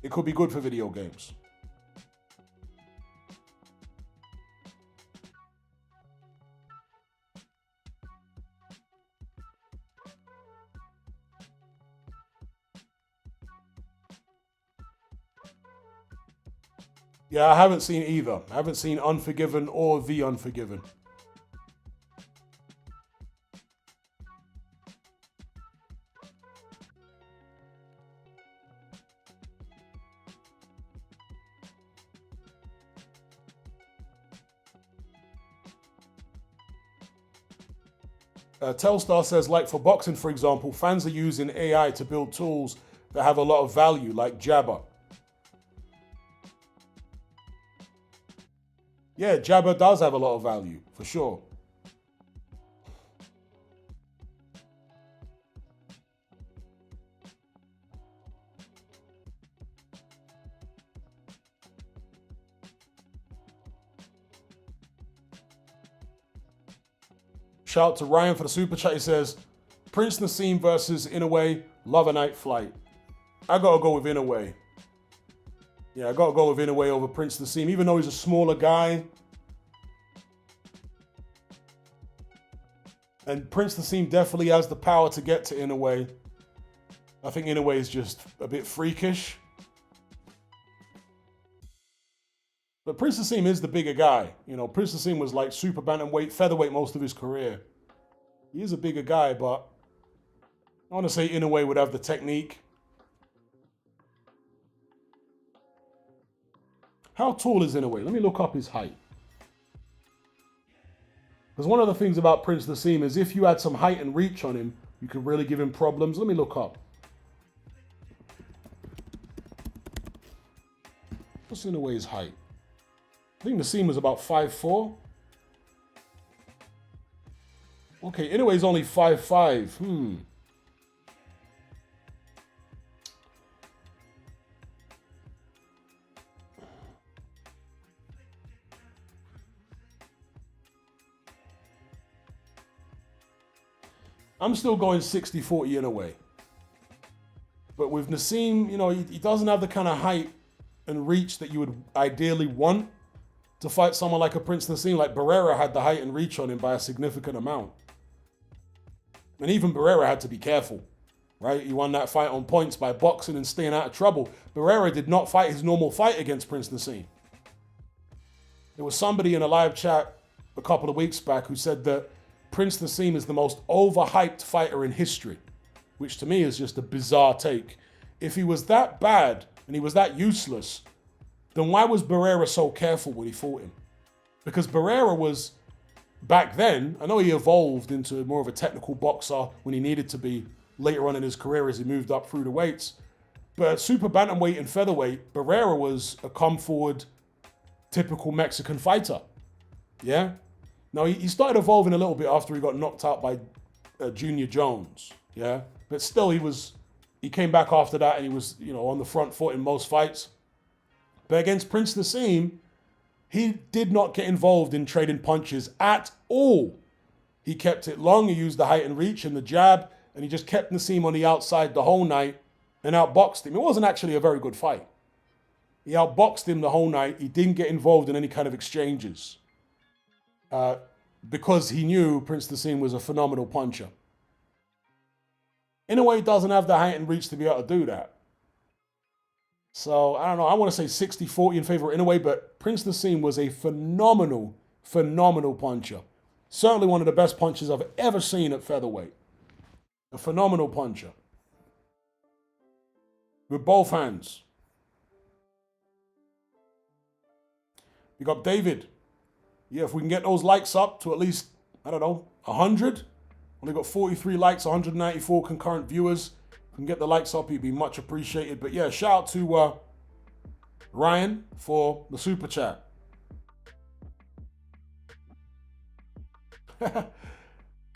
it could be good for video games. Yeah, I haven't seen either. I haven't seen Unforgiven or The Unforgiven. Telstar says, like for boxing, for example, fans are using AI to build tools that have a lot of value, like Jabber. Yeah, Jabber does have a lot of value, for sure. Shout out to Ryan for the super chat. He says, Prince Nassim versus Inoue, love a night flight. I gotta go with Inoue. Yeah, I gotta go with Inoue over Prince Nassim, even though he's a smaller guy. And Prince Nassim definitely has the power to get to Inoue. I think Inoue is just a bit freakish. But Prince Nassim is the bigger guy. You know, Prince Nassim was like super bantamweight, featherweight most of his career. He is a bigger guy, but I want to say Inoue would have the technique. How tall is Inoue? Let me look up his height. Because one of the things about Prince Nassim is if you had some height and reach on him, you could really give him problems. Let me look up. What's Inoue's height? I think Nassim was about 5'4". Okay, Inoue's only 5'5". I'm still going 60-40 Inoue. But with Nassim, you know, he doesn't have the kind of height and reach that you would ideally want to fight someone like a Prince Nassim. Like Barrera had the height and reach on him by a significant amount. And even Barrera had to be careful, right? He won that fight on points by boxing and staying out of trouble. Barrera did not fight his normal fight against Prince Nassim. There was somebody in a live chat a couple of weeks back who said that Prince Nassim is the most overhyped fighter in history, which to me is just a bizarre take. If he was that bad and he was that useless, then why was Barrera so careful when he fought him? Because Barrera was, back then, I know he evolved into more of a technical boxer when he needed to be later on in his career as he moved up through the weights. But at super bantamweight and featherweight, Barrera was a come-forward, typical Mexican fighter. Yeah? Now, he started evolving a little bit after he got knocked out by Junior Jones. Yeah? But still, he came back after that and he was, you know, on the front foot in most fights. But against Prince Nassim, he did not get involved in trading punches at all. He kept it long, he used the height and reach and the jab, and he just kept Nassim on the outside the whole night and outboxed him. It wasn't actually a very good fight. He outboxed him the whole night. He didn't get involved in any kind of exchanges because he knew Prince Nassim was a phenomenal puncher. Inoue, he doesn't have the height and reach to be able to do that. So, I don't know. I want to say 60-40 in favor of Inoue, but Prince Nassim was a phenomenal, phenomenal puncher. Certainly one of the best punches I've ever seen at featherweight. A phenomenal puncher. With both hands. Big up David. Yeah, if we can get those likes up to at least, I don't know, 100. Only got 43 likes, 194 concurrent viewers. If we can get the likes up, it'd be much appreciated. But yeah, shout out to Ryan for the super chat.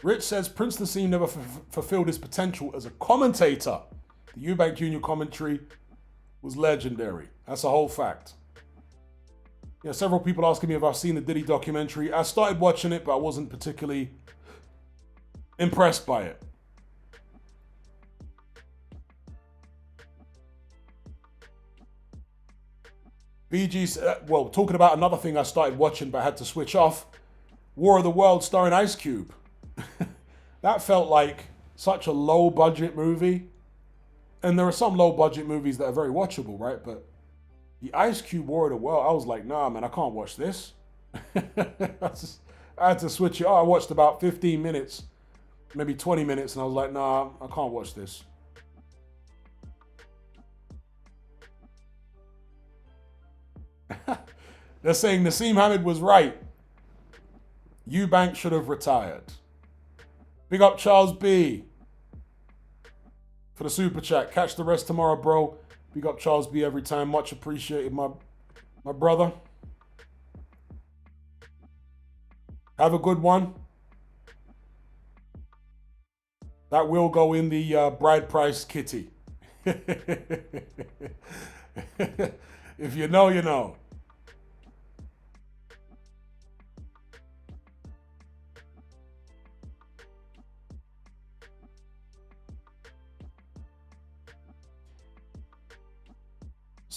Rich says, Prince Nassim never fulfilled his potential as a commentator. The Eubank Jr. commentary was legendary. That's a whole fact. Yeah, several people asking me if I've seen the Diddy documentary. I started watching it, but I wasn't particularly impressed by it. BG, well, talking about another thing I started watching but I had to switch off, War of the Worlds starring Ice Cube. That felt like such a low-budget movie. And there are some low-budget movies that are very watchable, right? But the Ice Cube War of the World, I was like, nah, man, I can't watch this. I had to switch it. I watched about 15 minutes, maybe 20 minutes, and I was like, nah, I can't watch this. They're saying Nassim Hamid was right. Eubank should have retired. Big up Charles B for the super chat. Catch the rest tomorrow, bro. Big up Charles B every time. Much appreciated, my brother. Have a good one. That will go in the bride price kitty. If you know, you know.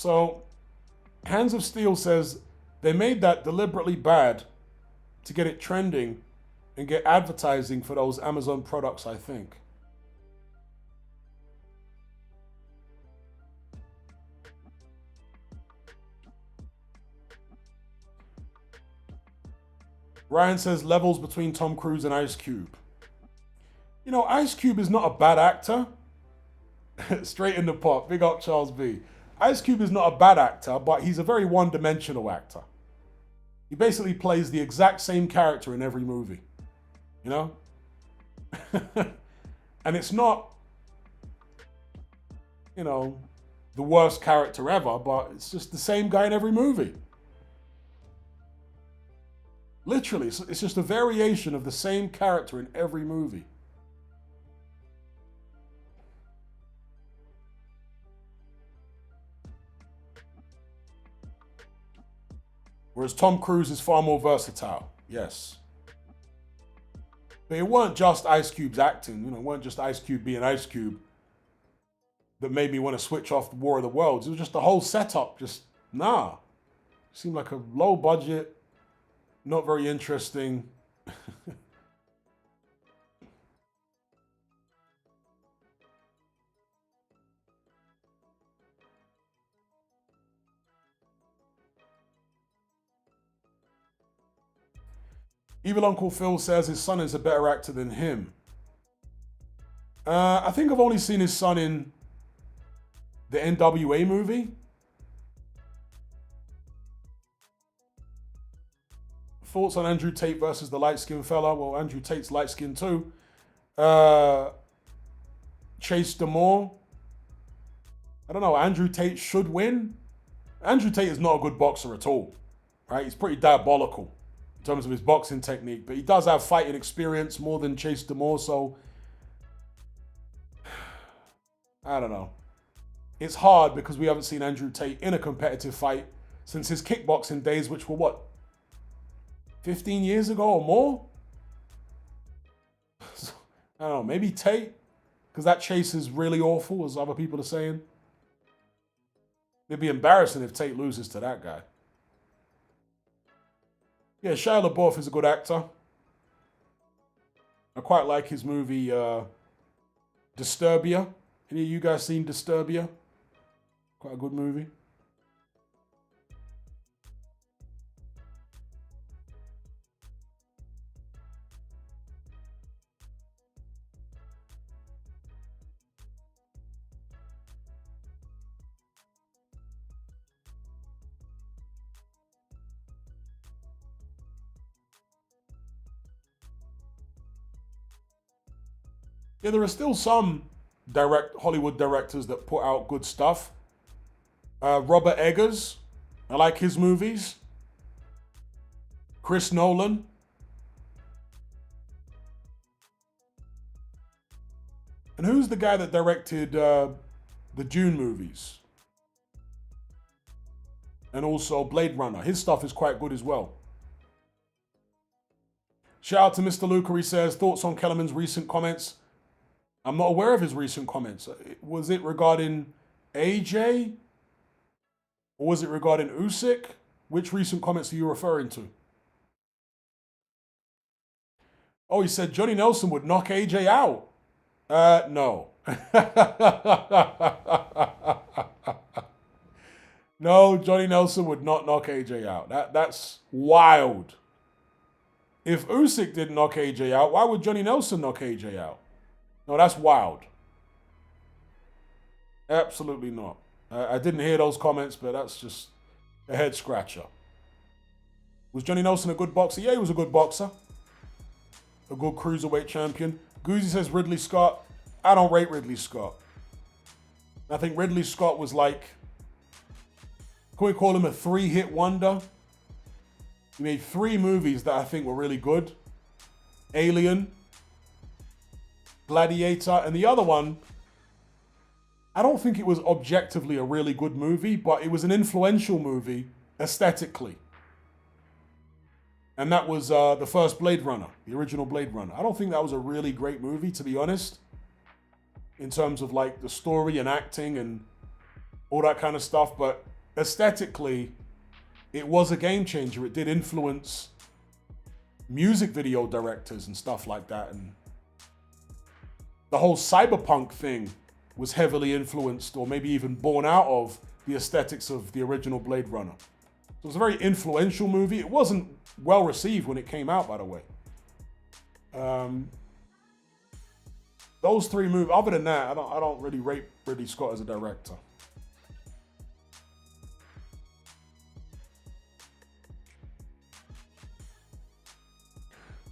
So, Hands of Steel says they made that deliberately bad to get it trending and get advertising for those Amazon products, I think. Ryan says levels between Tom Cruise and Ice Cube. You know, Ice Cube is not a bad actor. Straight in the pot. Big up Charles B. Ice Cube is not a bad actor, but he's a very one-dimensional actor. He basically plays the exact same character in every movie. You know? And it's not, you know, the worst character ever, but it's just the same guy in every movie. Literally, it's just a variation of the same character in every movie. Whereas Tom Cruise is far more versatile. Yes. But it weren't just Ice Cube's acting, you know, it weren't just Ice Cube being Ice Cube that made me want to switch off the War of the Worlds. It was just the whole setup. Just, nah. It seemed like a low budget, not very interesting. Evil Uncle Phil says his son is a better actor than him. I think I've only seen his son in the NWA movie. Thoughts on Andrew Tate versus the light-skinned fella? Well, Andrew Tate's light-skinned too. Chase Damore. I don't know. Andrew Tate should win. Andrew Tate is not a good boxer at all. Right? He's pretty diabolical in terms of his boxing technique, but he does have fighting experience more than Chase Damore, so I don't know. It's hard because we haven't seen Andrew Tate in a competitive fight since his kickboxing days, which were what, 15 years ago or more? I don't know, maybe Tate, because that Chase is really awful, as other people are saying. It'd be embarrassing if Tate loses to that guy. Yeah, Shia LaBeouf is a good actor. I quite like his movie Disturbia. Any of you guys seen Disturbia? Quite a good movie. Yeah, there are still some Hollywood directors that put out good stuff. Robert Eggers, I like his movies. Chris Nolan. And who's the guy that directed the Dune movies? And also Blade Runner. His stuff is quite good as well. Shout out to Mr. Luca. He says, thoughts on Kellerman's recent comments? I'm not aware of his recent comments. Was it regarding AJ? Or was it regarding Usyk? Which recent comments are you referring to? Oh, he said Johnny Nelson would knock AJ out. No. No, Johnny Nelson would not knock AJ out. That's wild. If Usyk didn't knock AJ out, why would Johnny Nelson knock AJ out? No, that's wild. Absolutely not. I didn't hear those comments, but that's just a head scratcher. Was Johnny Nelson a good boxer? Yeah, he was a good boxer. A good cruiserweight champion. Goozy says Ridley Scott. I don't rate Ridley Scott. I think Ridley Scott was like, can we call him a three-hit wonder? He made 3 movies that I think were really good. Alien, Gladiator, and the other one, I don't think it was objectively a really good movie, but it was an influential movie aesthetically. And that was the first Blade Runner, the original Blade Runner. I don't think that was a really great movie, to be honest, in terms of like the story and acting and all that kind of stuff, but aesthetically, it was a game changer. It did influence music video directors and stuff like that. And the whole cyberpunk thing was heavily influenced, or maybe even born out of, the aesthetics of the original Blade Runner. So it was a very influential movie. It wasn't well received when it came out, by the way. Those three movies. Other than that, I don't really rate Ridley Scott as a director.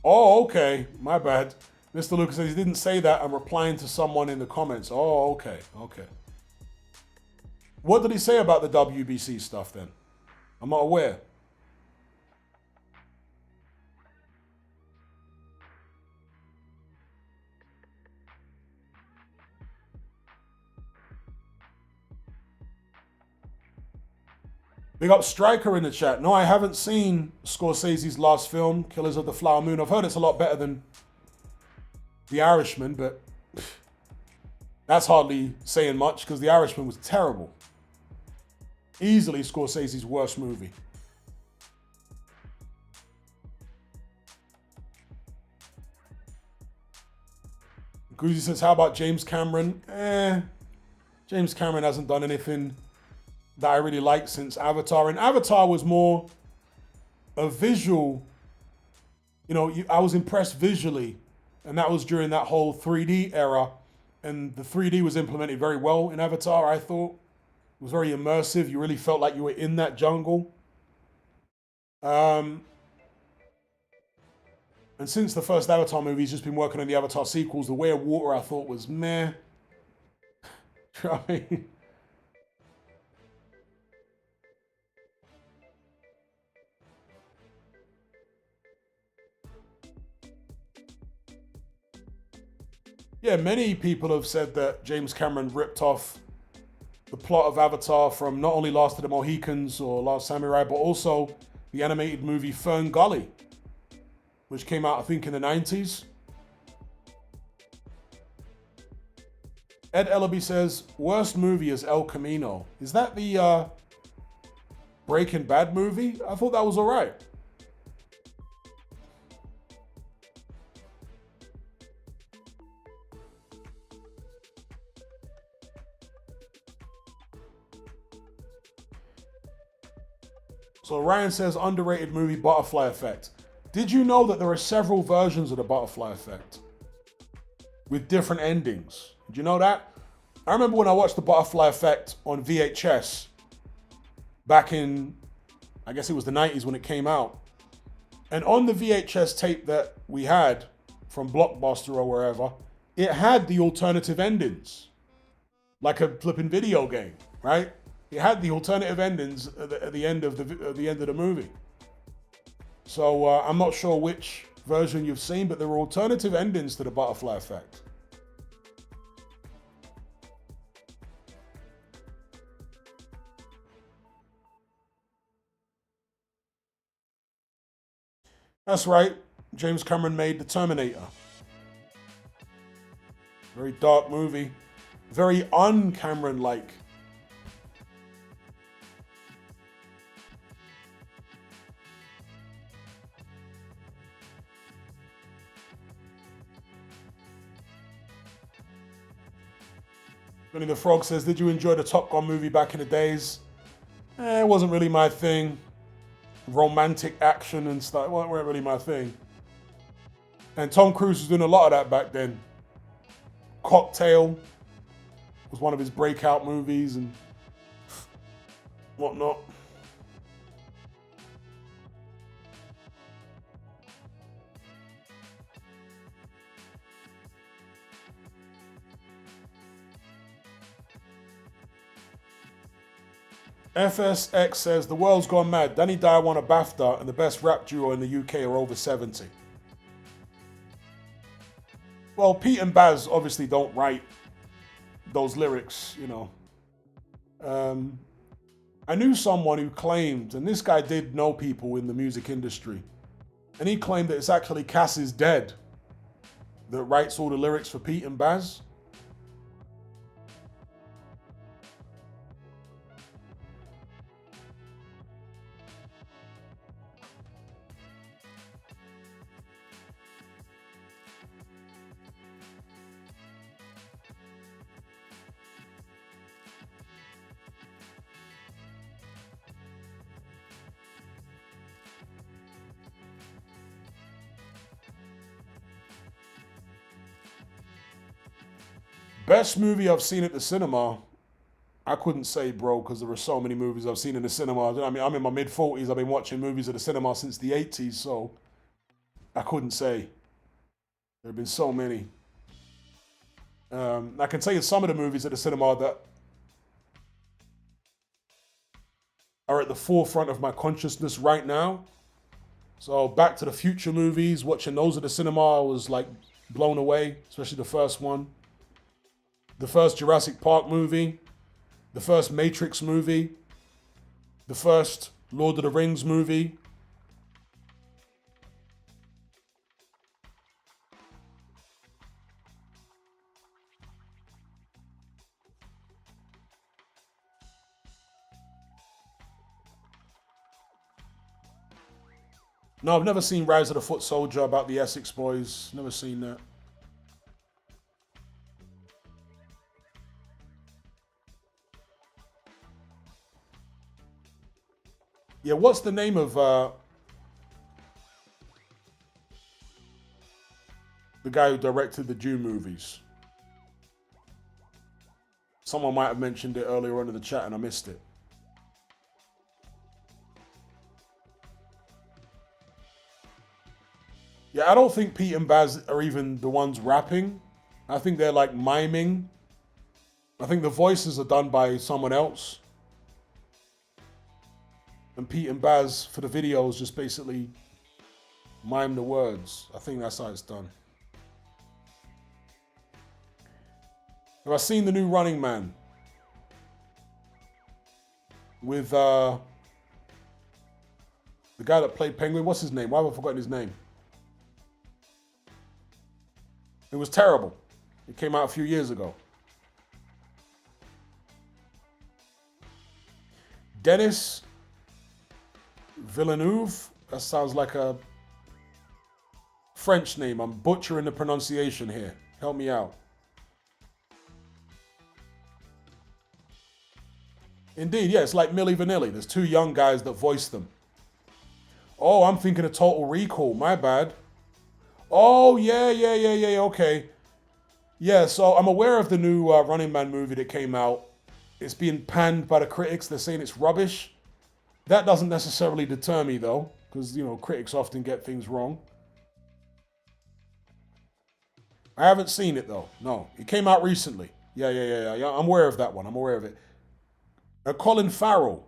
Oh, okay. My bad. Mr. Lucas says he didn't say that. I'm replying to someone in the comments. Oh, okay. Okay. What did he say about the WBC stuff then? I'm not aware. Big up Striker in the chat. No, I haven't seen Scorsese's last film, Killers of the Flower Moon. I've heard it's a lot better than The Irishman, but that's hardly saying much because The Irishman was terrible. Easily Scorsese's worst movie. Guzi says, how about James Cameron? James Cameron hasn't done anything that I really liked since Avatar. And Avatar was more a visual, I was impressed visually. And that was during that whole 3D era. And the 3D was implemented very well in Avatar, I thought. It was very immersive. You really felt like you were in that jungle. And since the first Avatar movie, he's just been working on the Avatar sequels. The Way of Water, I thought, was meh. You know what I mean? Yeah, many people have said that James Cameron ripped off the plot of Avatar from not only Last of the Mohicans or Last Samurai, but also the animated movie Fern Gully, which came out, I think, in the 90s. Ed Ellaby says, worst movie is El Camino. Is that the Breaking Bad movie? I thought that was all right. So Ryan says, underrated movie, Butterfly Effect. Did you know that there are several versions of the Butterfly Effect with different endings? Did you know that? I remember when I watched the Butterfly Effect on VHS back in, I guess it was the 90s when it came out. And on the VHS tape that we had from Blockbuster or wherever, it had the alternative endings. Like a flipping video game, right? It had the alternative endings at the end of the movie. So I'm not sure which version you've seen, but there were alternative endings to the Butterfly Effect. That's right. James Cameron made The Terminator. Very dark movie. Very un-Cameron-like. Benny the Frog says, did you enjoy the Top Gun movie back in the days? It wasn't really my thing. Romantic action and stuff, it wasn't really my thing. And Tom Cruise was doing a lot of that back then. Cocktail was one of his breakout movies and whatnot. FSX says, the world's gone mad. Danny Dyer won a BAFTA and the best rap duo in the UK are over 70. Well, Pete and Baz obviously don't write those lyrics, I knew someone who claimed, and this guy did know people in the music industry, and he claimed that it's actually Cass is Dead that writes all the lyrics for Pete and Baz. Best movie I've seen at the cinema, I couldn't say, bro, because there were so many movies I've seen in the cinema. I mean, I'm in my mid-40s. I've been watching movies at the cinema since the 80s, so I couldn't say. There have been so many. I can tell you some of the movies at the cinema that are at the forefront of my consciousness right now. So Back to the Future movies, watching those at the cinema, I was like blown away, especially the first one. The first Jurassic Park movie, the first Matrix movie, the first Lord of the Rings movie. No, I've never seen Rise of the Foot Soldier about the Essex Boys. Never seen that. Yeah, what's the name of the guy who directed the Dune movies? Someone might have mentioned it earlier on in the chat and I missed it. Yeah, I don't think Pete and Baz are even the ones rapping. I think they're like miming. I think the voices are done by someone else. And Pete and Baz for the videos just basically mime the words. I think that's how it's done. Have I seen the new Running Man? With the guy that played Penguin. What's his name? Why have I forgotten his name? It was terrible. It came out a few years ago. Denis Villeneuve. That sounds like a French name. I'm butchering the pronunciation here. Help me out. Indeed, yeah, it's like Milli Vanilli. There's two young guys that voice them. Oh, I'm thinking of Total Recall. My bad. Oh, yeah, okay. Yeah, so I'm aware of the new Running Man movie that came out. It's being panned by the critics. They're saying it's rubbish. That doesn't necessarily deter me, though, because, you know, critics often get things wrong. I haven't seen it, though. No, it came out recently. Yeah. I'm aware of that one. I'm aware of it. Colin Farrell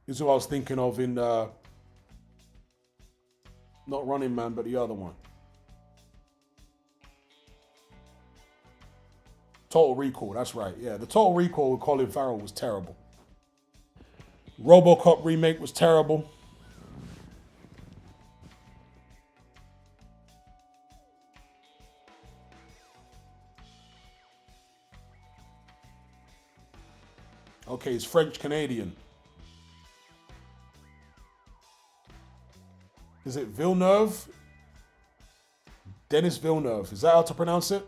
is who I was thinking of in, not Running Man, but the other one. Total Recall, that's right. Yeah, the Total Recall with Colin Farrell was terrible. RoboCop remake was terrible. Okay, it's French Canadian. Is it Villeneuve? Denis Villeneuve. Is that how to pronounce it?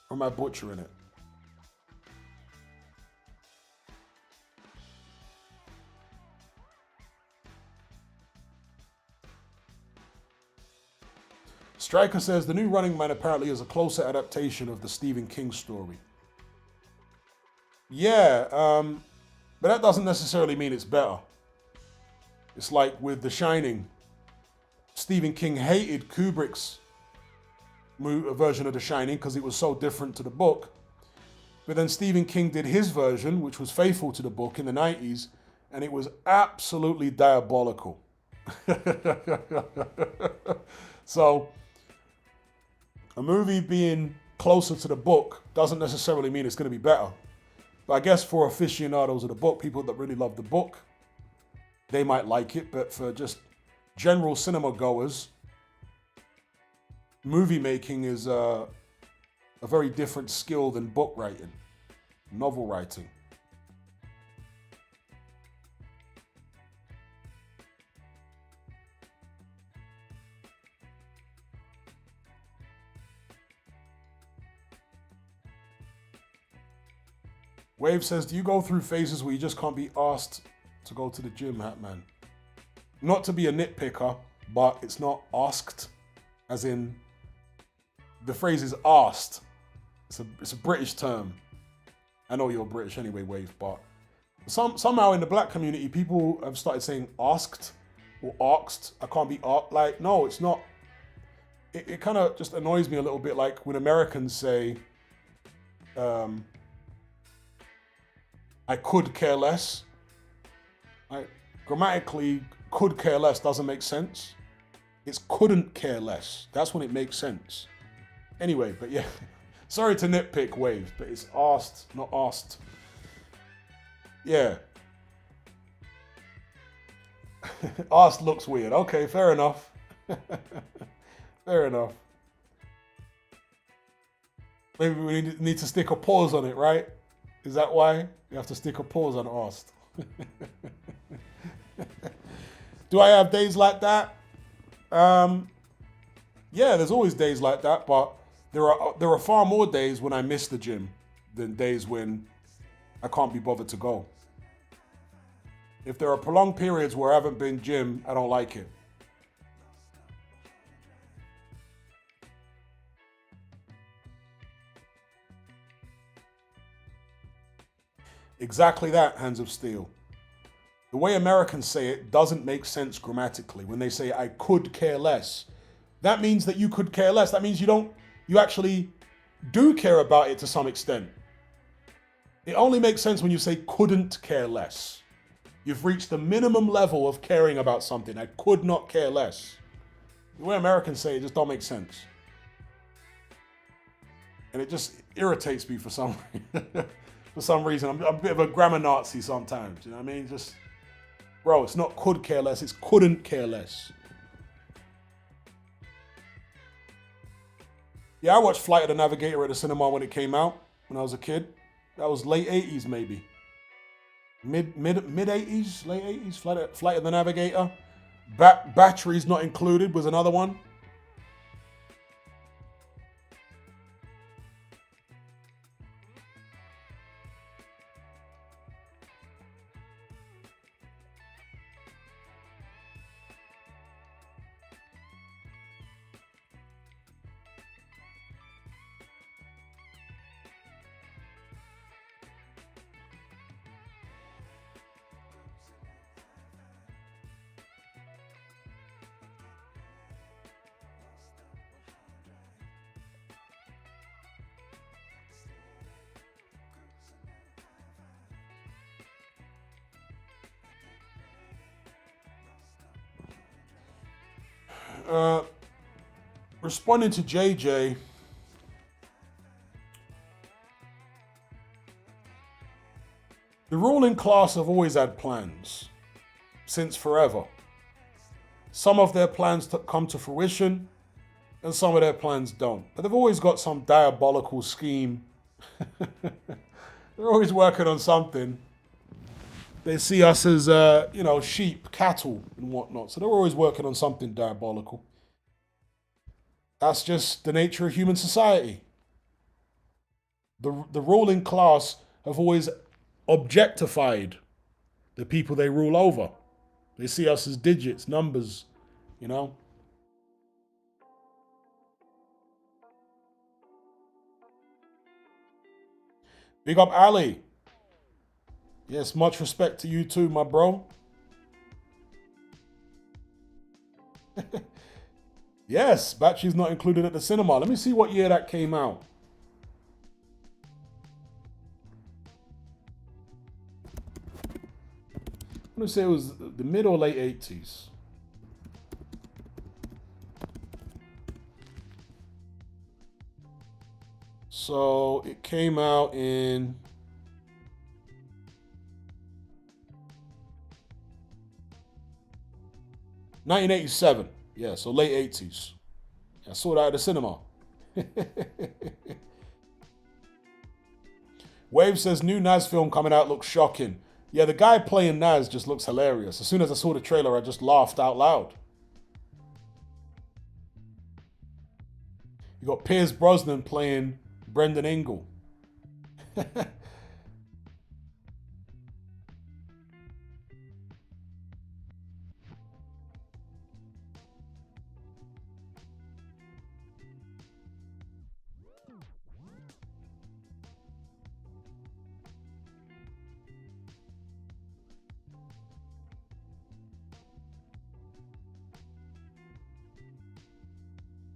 Or am I butchering it? Striker says the new Running Man apparently is a closer adaptation of the Stephen King story. Yeah, but that doesn't necessarily mean it's better. It's like with The Shining. Stephen King hated Kubrick's version of The Shining because it was so different to the book. But then Stephen King did his version, which was faithful to the book in the 90s, and it was absolutely diabolical. So, a movie being closer to the book doesn't necessarily mean it's going to be better. But I guess for aficionados of the book, people that really love the book, they might like it. But for just general cinema goers, movie making is a very different skill than book writing, novel writing. Wave says, do you go through phases where you just can't be asked to go to the gym, Hatman? Not to be a nitpicker, but it's not asked, as in the phrase is asked. It's a British term. I know you're British anyway, Wave, but somehow in the black community, people have started saying asked or asked. I can't be asked. Like, no, it's not. It kind of just annoys me a little bit, like when Americans say, I could care less. Like, grammatically, could care less doesn't make sense. It's couldn't care less. That's when it makes sense. Anyway, but yeah, sorry to nitpick, Wave, but it's asked, not asked. Yeah. Asked looks weird. Okay, fair enough. Fair enough. Maybe we need to stick a pause on it, right? Is that why? You have to stick a pause on asked. Do I have days like that? Yeah, there's always days like that, but there are far more days when I miss the gym than days when I can't be bothered to go. If there are prolonged periods where I haven't been gym, I don't like it. Exactly that, Hands of Steel. The way Americans say it doesn't make sense grammatically. When they say I could care less, that means that you could care less. That means you actually do care about it to some extent. It only makes sense when you say couldn't care less. You've reached the minimum level of caring about something. I could not care less. The way Americans say it just don't make sense. And it just irritates me for some reason. I'm a bit of a grammar Nazi sometimes. You know what I mean? Just, bro, it's not could care less. It's couldn't care less. Yeah, I watched Flight of the Navigator at the cinema when it came out when I was a kid. That was late 80s maybe. Mid 80s, late 80s, Flight of the Navigator. Batteries Not Included was another one. Responding to JJ, the ruling class have always had plans, since forever. Some of their plans come to fruition, and some of their plans don't. But they've always got some diabolical scheme. They're always working on something. They see us as, sheep, cattle, and whatnot. So they're always working on something diabolical. That's just the nature of human society. The ruling class have always objectified the people they rule over. They see us as digits, numbers, you know. Big up Ali. Yes, much respect to you too, my bro. Yes, Batteries Not Included at the cinema. Let me see what year that came out. I'm going to say it was the mid or late 80s. So it came out in 1987. Yeah, so late 80s. I saw that at the cinema. Wave says new Nas film coming out looks shocking. Yeah, the guy playing Nas just looks hilarious. As soon as I saw the trailer, I just laughed out loud. You got Pierce Brosnan playing Brendan Ingle.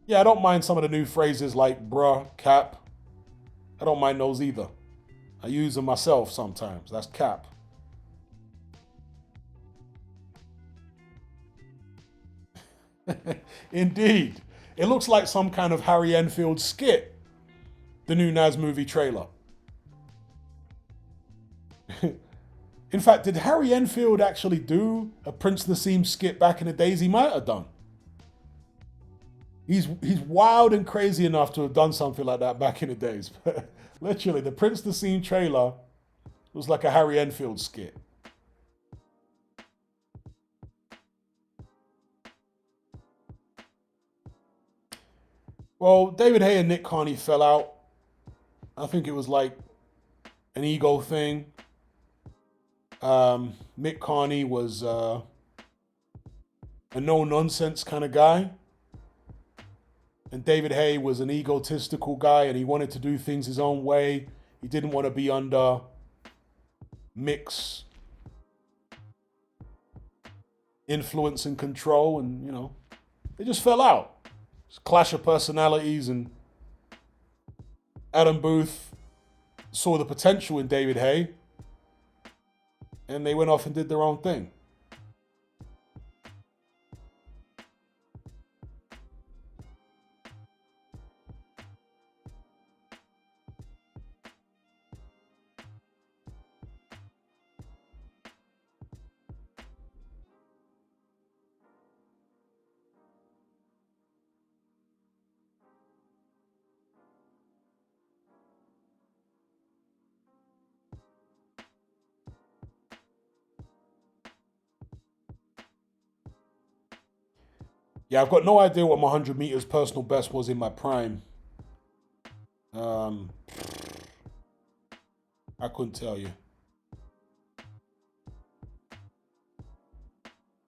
Yeah, I don't mind some of the new phrases like bruh, cap. I don't mind those either. I use them myself sometimes. That's cap. Indeed. It looks like some kind of Harry Enfield skit, the new Nas movie trailer. In fact, did Harry Enfield actually do a Prince Nassim skit back in the days? He might have done. He's wild and crazy enough to have done something like that back in the days. But literally, the Prince Nassim trailer was like a Harry Enfield skit. Well, David Hay and Nick Carney fell out. I think it was like an ego thing. Nick Carney was a no nonsense kind of guy. And David Hay was an egotistical guy and he wanted to do things his own way. He didn't want to be under Mick's influence and control. And, you know, they just fell out. Clash of personalities, and Adam Booth saw the potential in David Hay and they went off and did their own thing. Yeah, I've got no idea what my 100 meters personal best was in my prime. Um, I couldn't tell you.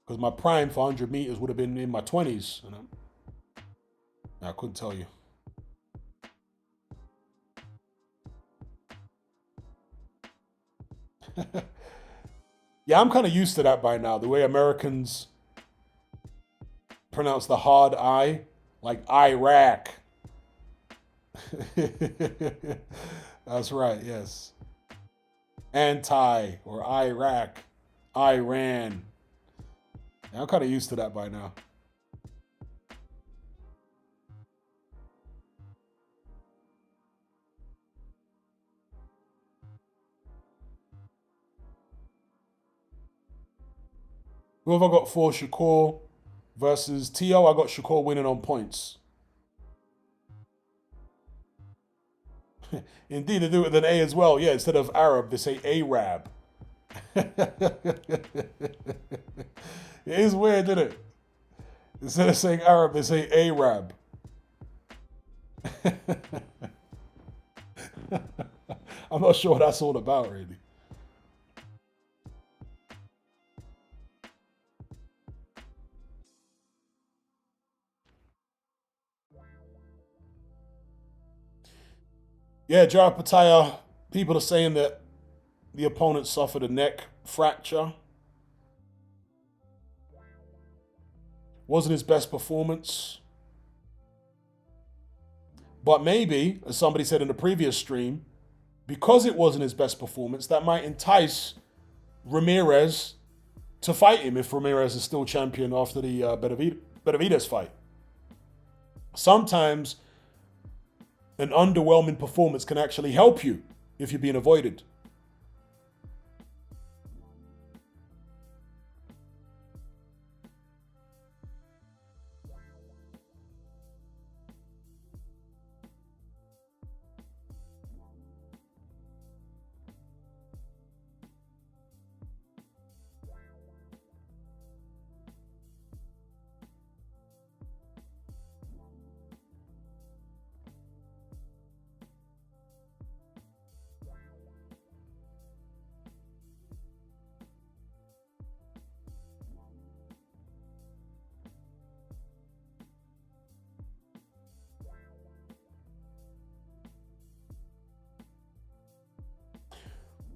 Because my prime for 100 meters would have been in my 20s. And I couldn't tell you. Yeah, I'm kind of used to that by now. The way Americans pronounce the hard I, like Iraq. That's right, yes. Anti or Iraq, Iran. Yeah, I'm kind of used to that by now. Who have I got for Shakur versus T.O.? I got Shakur winning on points. Indeed, they do it with an A as well. Yeah, instead of Arab, they say Arab. It is weird, isn't it? Instead of saying Arab, they say Arab. I'm not sure what that's all about, really. Yeah, Jara Pataya, people are saying that the opponent suffered a neck fracture. Wasn't his best performance. But maybe, as somebody said in the previous stream, because it wasn't his best performance, that might entice Ramirez to fight him if Ramirez is still champion after the Benavidez fight. Sometimes an underwhelming performance can actually help you if you're being avoided.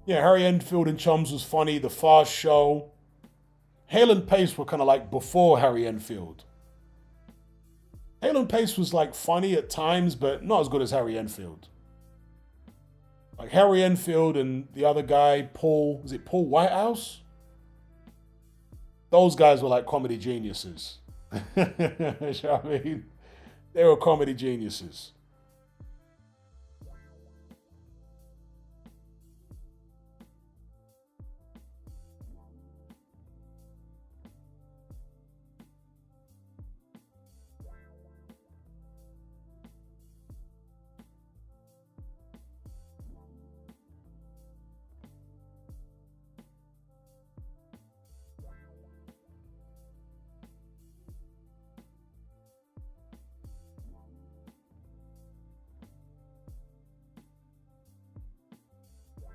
Yeah, Harry Enfield and Chums was funny. The Fast Show. Hale and Pace were kind of like before Harry Enfield. Halen Pace was like funny at times, but not as good as Harry Enfield. Like Harry Enfield and the other guy, Paul, is it Paul Whitehouse? Those guys were like comedy geniuses. You know what I mean? They were comedy geniuses.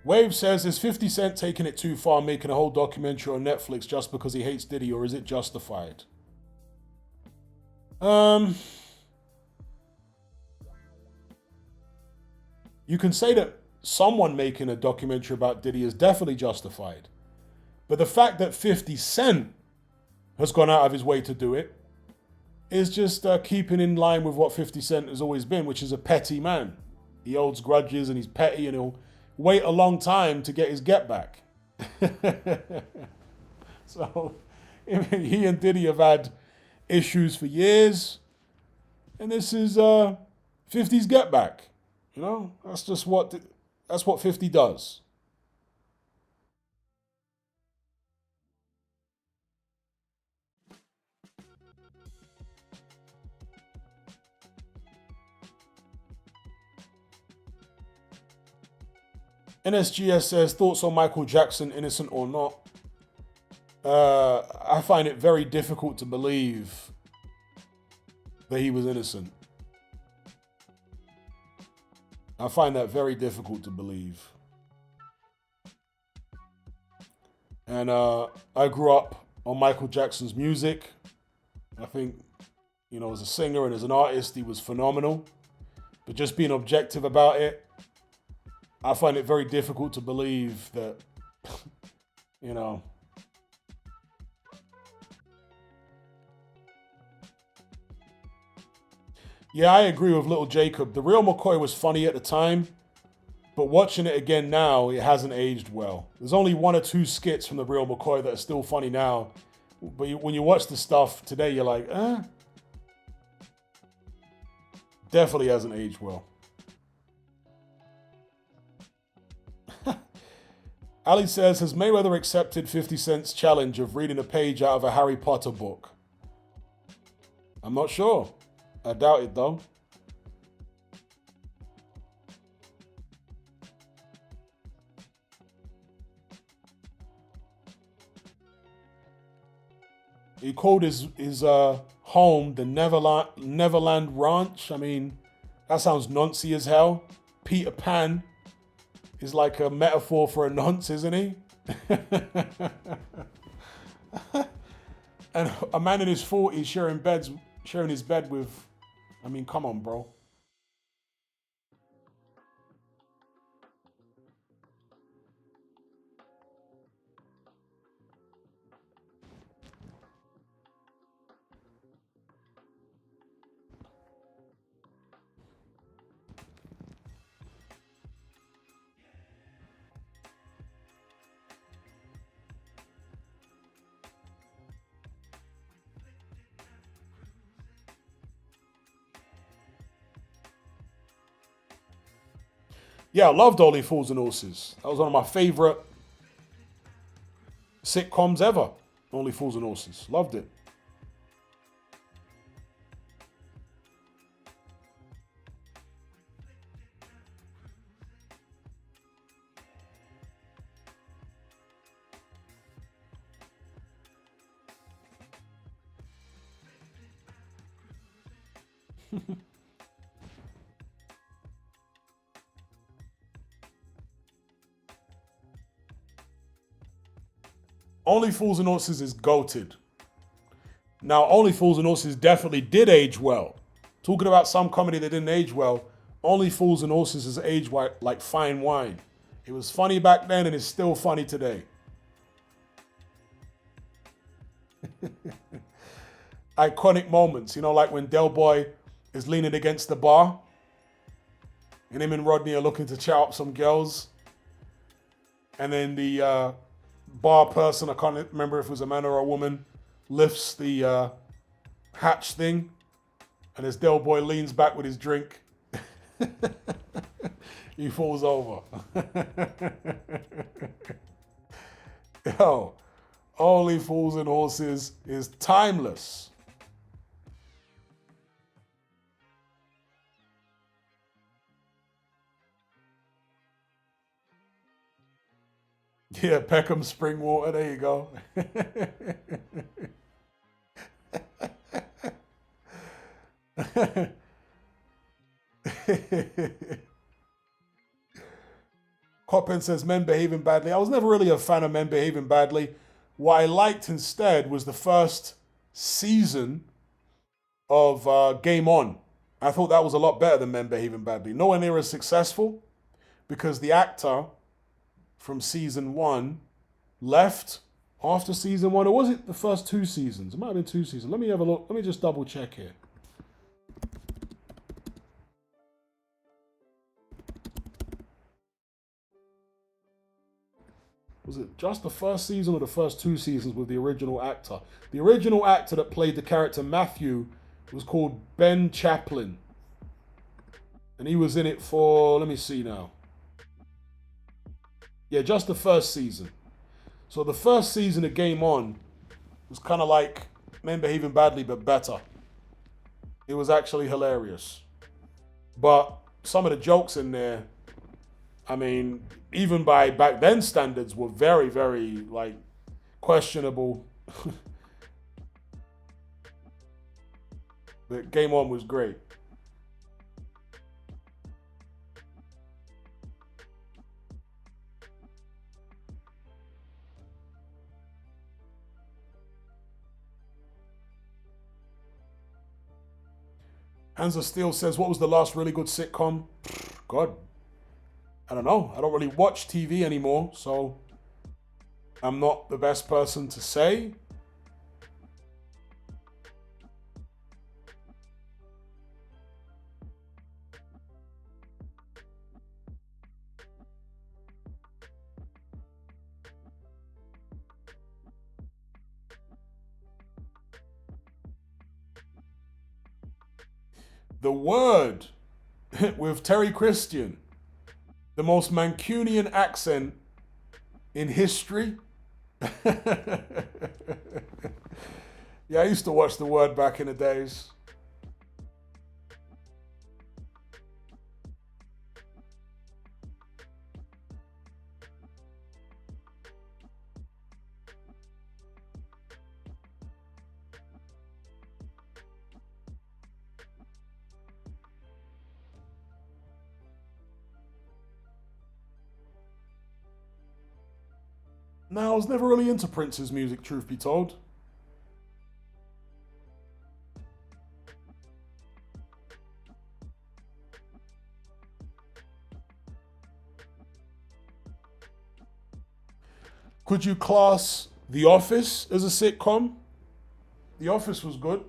Wave says, is 50 Cent taking it too far, making a whole documentary on Netflix just because he hates Diddy, or is it justified? You can say that someone making a documentary about Diddy is definitely justified. But the fact that 50 Cent has gone out of his way to do it is just keeping in line with what 50 Cent has always been, which is a petty man. He holds grudges and he's petty and he'll wait a long time to get his get back. So he and Diddy have had issues for years, and this is 50's get back. You know, that's what 50 does. NSGS says, thoughts on Michael Jackson, innocent or not? I find it very difficult to believe that he was innocent. I find that very difficult to believe. And I grew up on Michael Jackson's music. I think, you know, as a singer and as an artist, he was phenomenal. But just being objective about it, I find it very difficult to believe that, you know. Yeah, I agree with Little Jacob. The Real McCoy was funny at the time, but watching it again now, it hasn't aged well. There's only one or two skits from The Real McCoy that are still funny now, but when you watch the stuff today, you're like, definitely hasn't aged well. Ali says, has Mayweather accepted 50 Cent's challenge of reading a page out of a Harry Potter book? I'm not sure. I doubt it, though. He called his home the Neverland Ranch. I mean, that sounds noncy as hell. Peter Pan is like a metaphor for a nonce, isn't he? And a man in his 40s sharing his bed with, I mean, come on, bro. Yeah, I loved Only Fools and Horses. That was one of my favorite sitcoms ever. Only Fools and Horses. Loved it. Only Fools and Horses is goated. Now, Only Fools and Horses definitely did age well. Talking about some comedy that didn't age well, Only Fools and Horses has aged like fine wine. It was funny back then and it's still funny today. iconic moments. You know, like when Del Boy is leaning against the bar and him and Rodney are looking to chat up some girls. And then the bar person, I can't remember if it was a man or a woman, lifts the hatch thing. And as Del Boy leans back with his drink, he falls over. Yo, Only Fools and Horses is timeless. Yeah, Peckham spring water, there you go. Coppin says men behaving badly. I was never really a fan of men behaving badly. What I liked instead was the first season of Game On. I thought that was a lot better than men behaving badly. Nowhere near as successful because the actor from season one left after season one. Or was it the first two seasons? It might have been two seasons. Let me have a look. Let me just double check here. Was it just the first season or the first two seasons with the original actor? The original actor that played the character Matthew was called Ben Chaplin. And he was in it for, let me see now. Yeah, just the first season. So the first season of Game On was kind of like Men Behaving Badly, but better. It was actually hilarious. But some of the jokes in there, I mean, even by back then standards, were very, very, like, questionable. But Game On was great. Hansa Steele says, what was the last really good sitcom? God, I don't know. I don't really watch TV anymore, so I'm not the best person to say. The Word with Terry Christian. The most Mancunian accent in history. Yeah, I used to watch The Word back in the days. No, I was never really into Prince's music, truth be told. Could you class The Office as a sitcom? The Office was good.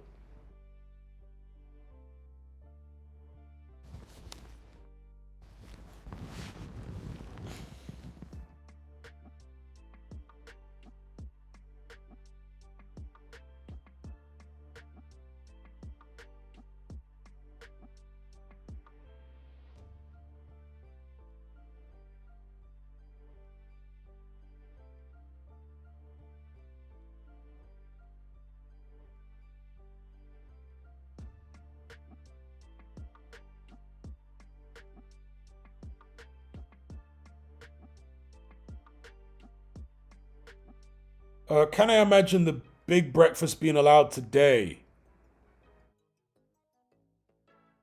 Can I imagine the big breakfast being allowed today?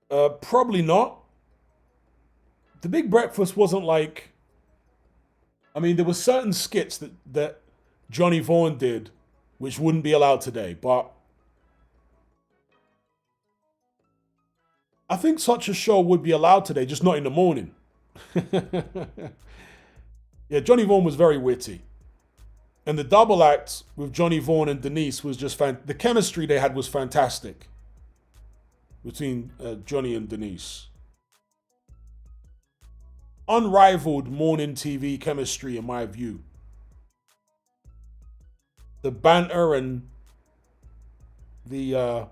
Probably not. The big breakfast wasn't like. I mean, there were certain skits that Johnny Vaughan did, which wouldn't be allowed today. But I think such a show would be allowed today, just not in the morning. Yeah, Johnny Vaughan was very witty. And the double act with Johnny Vaughan and Denise was just the chemistry they had was fantastic between Johnny and Denise. Unrivaled morning TV chemistry, in my view. The banter and the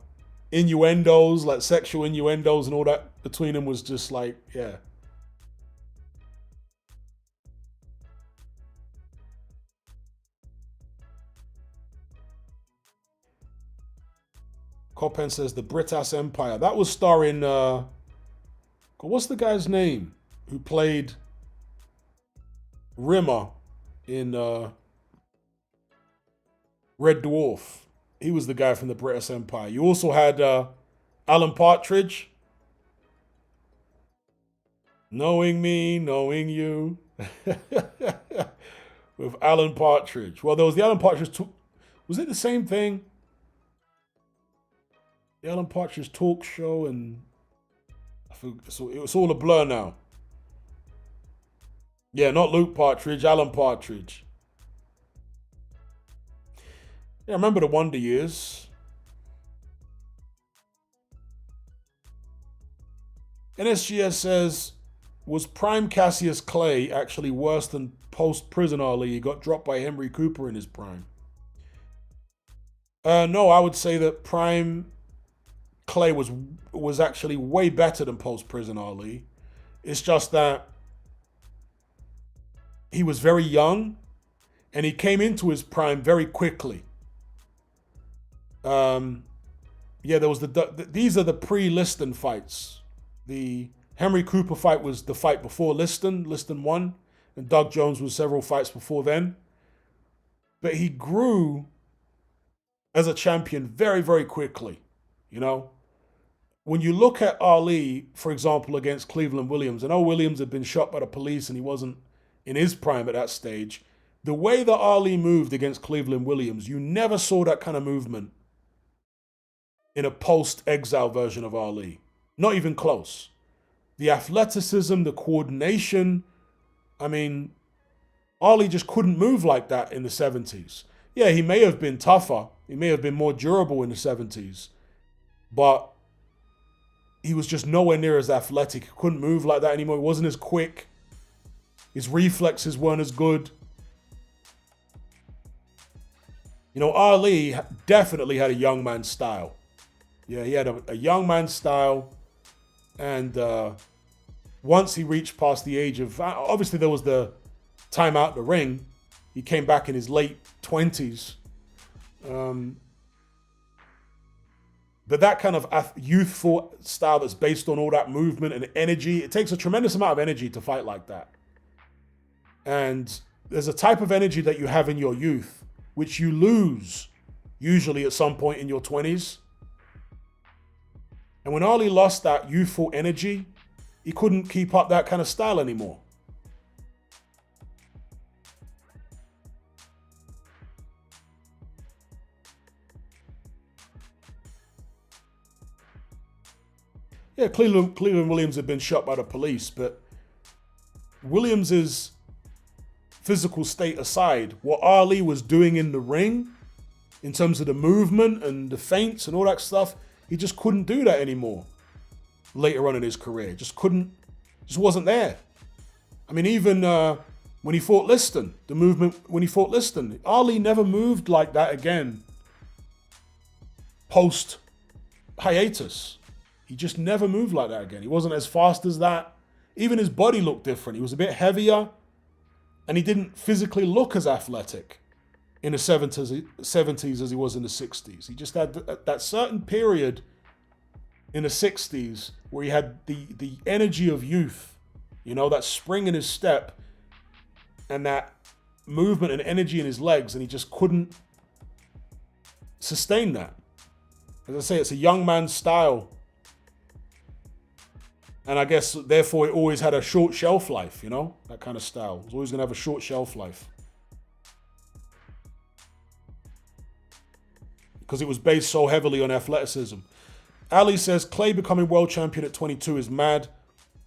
innuendos, like sexual innuendos and all that between them was just like, yeah. Copen says the British Empire. That was starring, what's the guy's name who played Rimmer in Red Dwarf? He was the guy from the British Empire. You also had Alan Partridge. Knowing me, knowing you. With Alan Partridge. Well, there was the Alan Partridge. Was it the same thing? The Alan Partridge talk show, and so it was all a blur now. Yeah, not Luke Partridge, Alan Partridge. Yeah, I remember the Wonder Years. NSGS says, was Prime Cassius Clay actually worse than post-prison Ali? He got dropped by Henry Cooper in his prime. No, I would say that Prime Clay was actually way better than post-prison Ali. It's just that he was very young and he came into his prime very quickly. Yeah, there was these are the pre-Liston fights. The Henry Cooper fight was the fight before Liston 1, and Doug Jones was several fights before then. But he grew as a champion very, very quickly, you know. When you look at Ali, for example, against Cleveland Williams, I know Williams had been shot by the police and he wasn't in his prime at that stage. The way that Ali moved against Cleveland Williams, you never saw that kind of movement in a post-exile version of Ali. Not even close. The athleticism, the coordination. I mean, Ali just couldn't move like that in the 70s. Yeah, he may have been tougher. He may have been more durable in the 70s. But he was just nowhere near as athletic. He couldn't move like that anymore. He wasn't as quick. His reflexes weren't as good. You know, Ali definitely had a young man's style. Yeah, he had a young man's style. And once he reached past the age of... Obviously, there was the time out the ring. He came back in his late 20s. But that kind of youthful style that's based on all that movement and energy, it takes a tremendous amount of energy to fight like that. And there's a type of energy that you have in your youth, which you lose usually at some point in your 20s. And when Ali lost that youthful energy, he couldn't keep up that kind of style anymore. Yeah, Cleveland Williams had been shot by the police, but Williams's physical state aside, what Ali was doing in the ring, in terms of the movement and the feints and all that stuff, he just couldn't do that anymore later on in his career. Just wasn't there. I mean, even when he fought Liston, Ali never moved like that again post hiatus. He just never moved like that again. He wasn't as fast as that. Even his body looked different. He was a bit heavier, and he didn't physically look as athletic in the 70s as he was in the 60s. He just had that certain period in the 60s where he had the energy of youth, you know, that spring in his step and that movement and energy in his legs, and he just couldn't sustain that. As I say, it's a young man's style. And I guess, therefore, it always had a short shelf life, you know? That kind of style. It's always going to have a short shelf life. Because it was based so heavily on athleticism. Ali says, Clay becoming world champion at 22 is mad.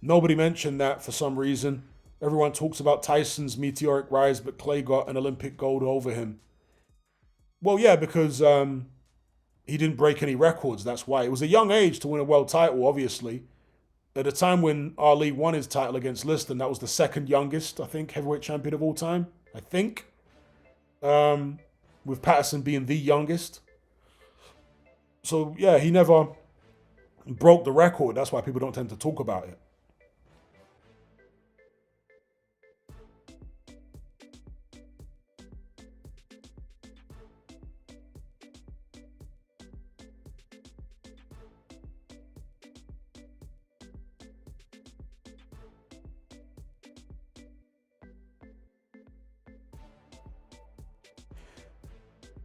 Nobody mentioned that for some reason. Everyone talks about Tyson's meteoric rise, but Clay got an Olympic gold over him. Well, yeah, because he didn't break any records. That's why. It was a young age to win a world title, obviously. At the time when Ali won his title against Liston, that was the second youngest, I think, heavyweight champion of all time. I think. With Patterson being the youngest. So, yeah, he never broke the record. That's why people don't tend to talk about it.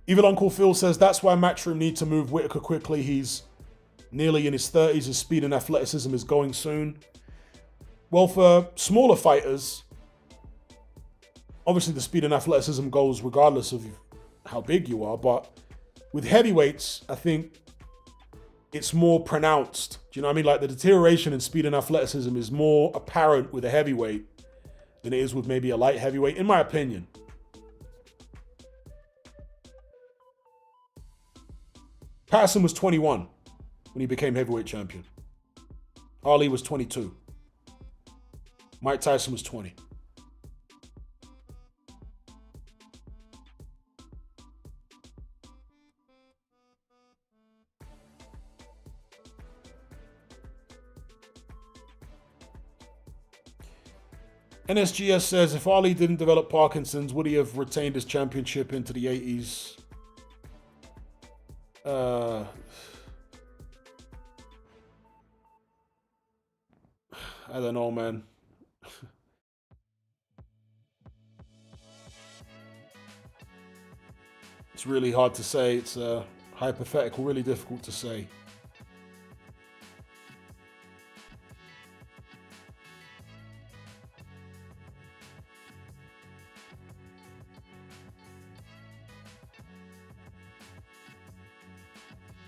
Evil Uncle Phil says that's why Matchroom need to move Whitaker quickly. He's nearly in his 30s. His speed and athleticism is going soon. Well, for smaller fighters, obviously the speed and athleticism goes regardless of how big you are. But with heavyweights, I think it's more pronounced. Do you know what I mean? Like the deterioration in speed and athleticism is more apparent with a heavyweight than it is with maybe a light heavyweight, in my opinion. Patterson was 21 when he became heavyweight champion. Ali was 22. Mike Tyson was 20. NSGS says if Ali didn't develop Parkinson's, would he have retained his championship into the 80s? I don't know, man. It's really hard to say. It's hypothetical, really difficult to say.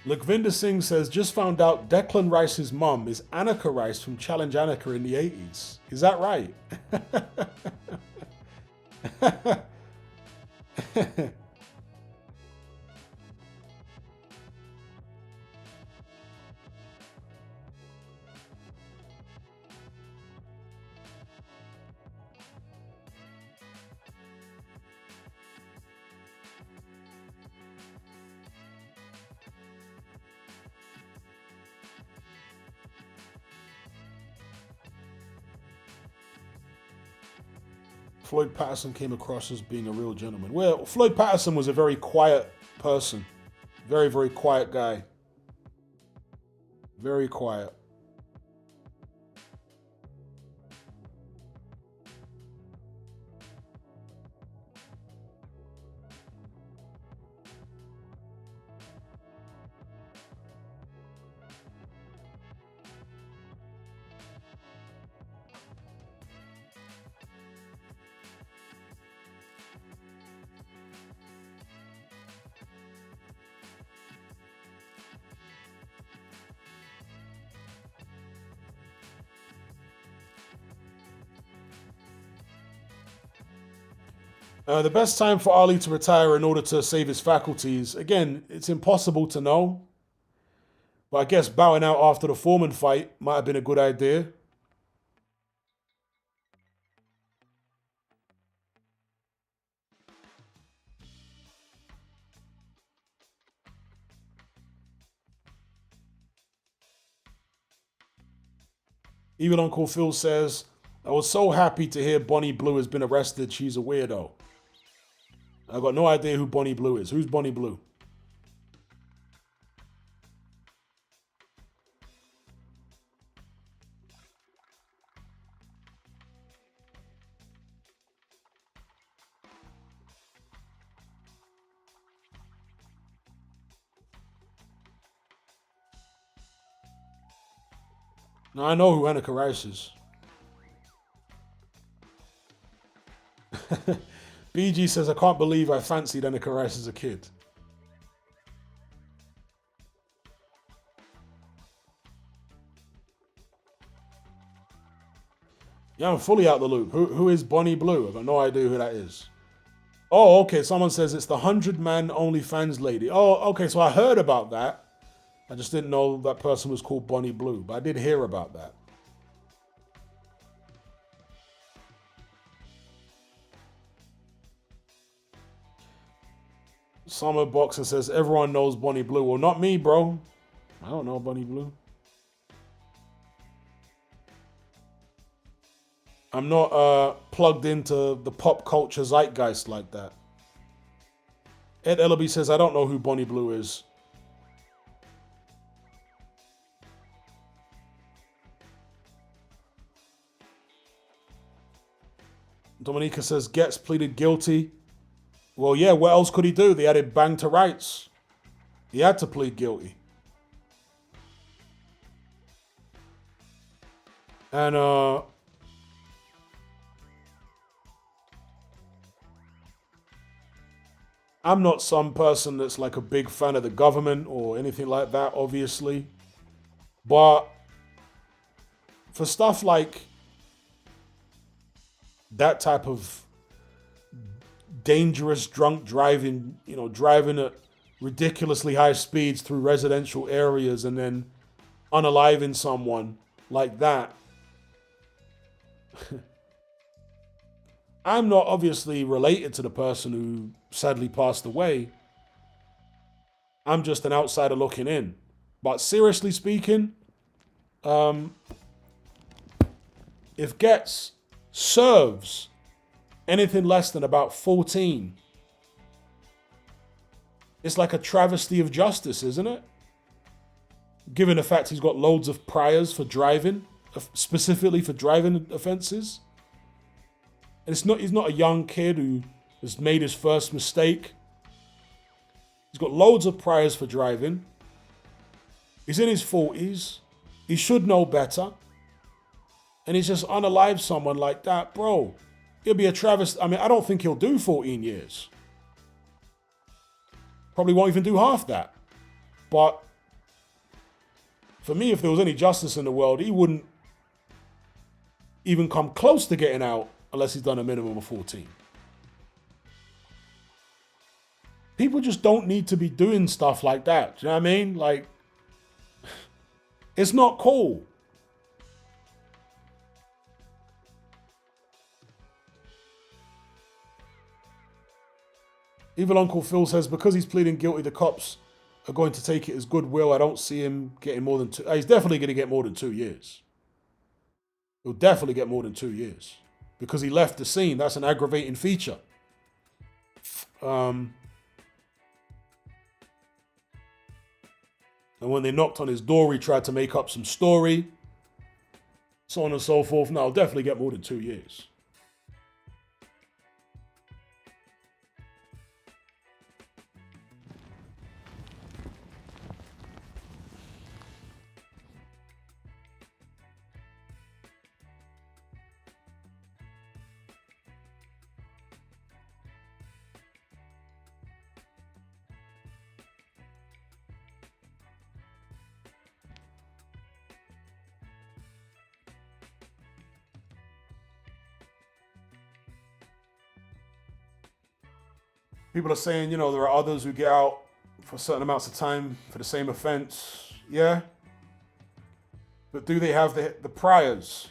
Lakvinder Singh says, just found out Declan Rice's mum is Annika Rice from Challenge Annika in the 80s. Is that right? Floyd Patterson came across as being a real gentleman. Well, Floyd Patterson was a very quiet person. Very, very quiet guy. Very quiet. The best time for Ali to retire in order to save his faculties, again, it's impossible to know. But I guess bowing out after the Foreman fight might have been a good idea. Even Uncle Phil says, I was so happy to hear Bonnie Blue has been arrested. She's a weirdo. I've got no idea who Bonnie Blue is. Who's Bonnie Blue? Now, I know who Annika Rice is. BG says, I can't believe I fancied Annika Rice as a kid. Yeah, I'm fully out the loop. Who is Bonnie Blue? I've got no idea who that is. Oh, okay. Someone says it's the 100-man OnlyFans lady. Oh, okay. So I heard about that. I just didn't know that person was called Bonnie Blue, but I did hear about that. Summer Boxer says everyone knows Bonnie Blue. Well, not me, bro. I don't know Bonnie Blue. I'm not plugged into the pop culture zeitgeist like that. Ed Ellaby says I don't know who Bonnie Blue is. Dominica says Getz pleaded guilty. Well, yeah, what else could he do? They had him banged to rights. He had to plead guilty. And I'm not some person that's like a big fan of the government or anything like that, obviously. But for stuff like that type of dangerous drunk driving, driving at ridiculously high speeds through residential areas and then unaliving someone like that. I'm not obviously related to the person who sadly passed away. I'm just an outsider looking in. But seriously speaking, if Getz serves anything less than about 14, it's like a travesty of justice, isn't it? Given the fact he's got loads of priors for driving, specifically for driving offenses. And he's not a young kid who has made his first mistake. He's got loads of priors for driving. He's in his 40s. He should know better. And he's just unalived someone like that, bro. It'll be a travesty. I mean, I don't think he'll do 14 years. Probably won't even do half that. But for me, if there was any justice in the world, he wouldn't even come close to getting out unless he's done a minimum of 14. People just don't need to be doing stuff like that. Do you know what I mean? Like, it's not cool. Evil Uncle Phil says, because he's pleading guilty, the cops are going to take it as goodwill. I don't see him getting more than 2. He's definitely going to get more than 2 years. He'll definitely get more than 2 years. Because he left the scene. That's an aggravating feature. And when they knocked on his door, he tried to make up some story. So on and so forth. No, he'll definitely get more than 2 years. People are saying, there are others who get out for certain amounts of time for the same offense. Yeah. But do they have the priors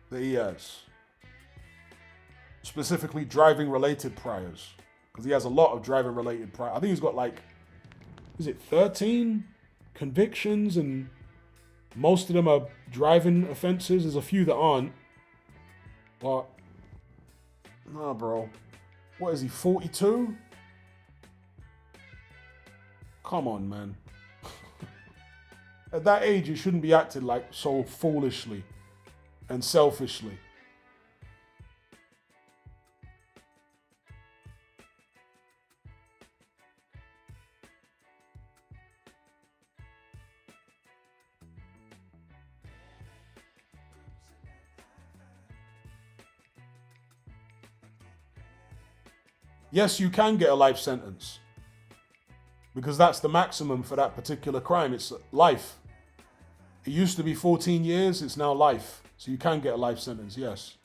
that he has? Specifically driving related priors. Because he has a lot of driving related priors. I think he's got 13 convictions, and most of them are driving offenses. There's a few that aren't. But, nah, bro. What is he, 42? Come on, man. At that age, you shouldn't be acting like so foolishly and selfishly. Yes, you can get a life sentence. Because that's the maximum for that particular crime. It's life. It used to be 14 years, it's now life. So you can get a life sentence, yes.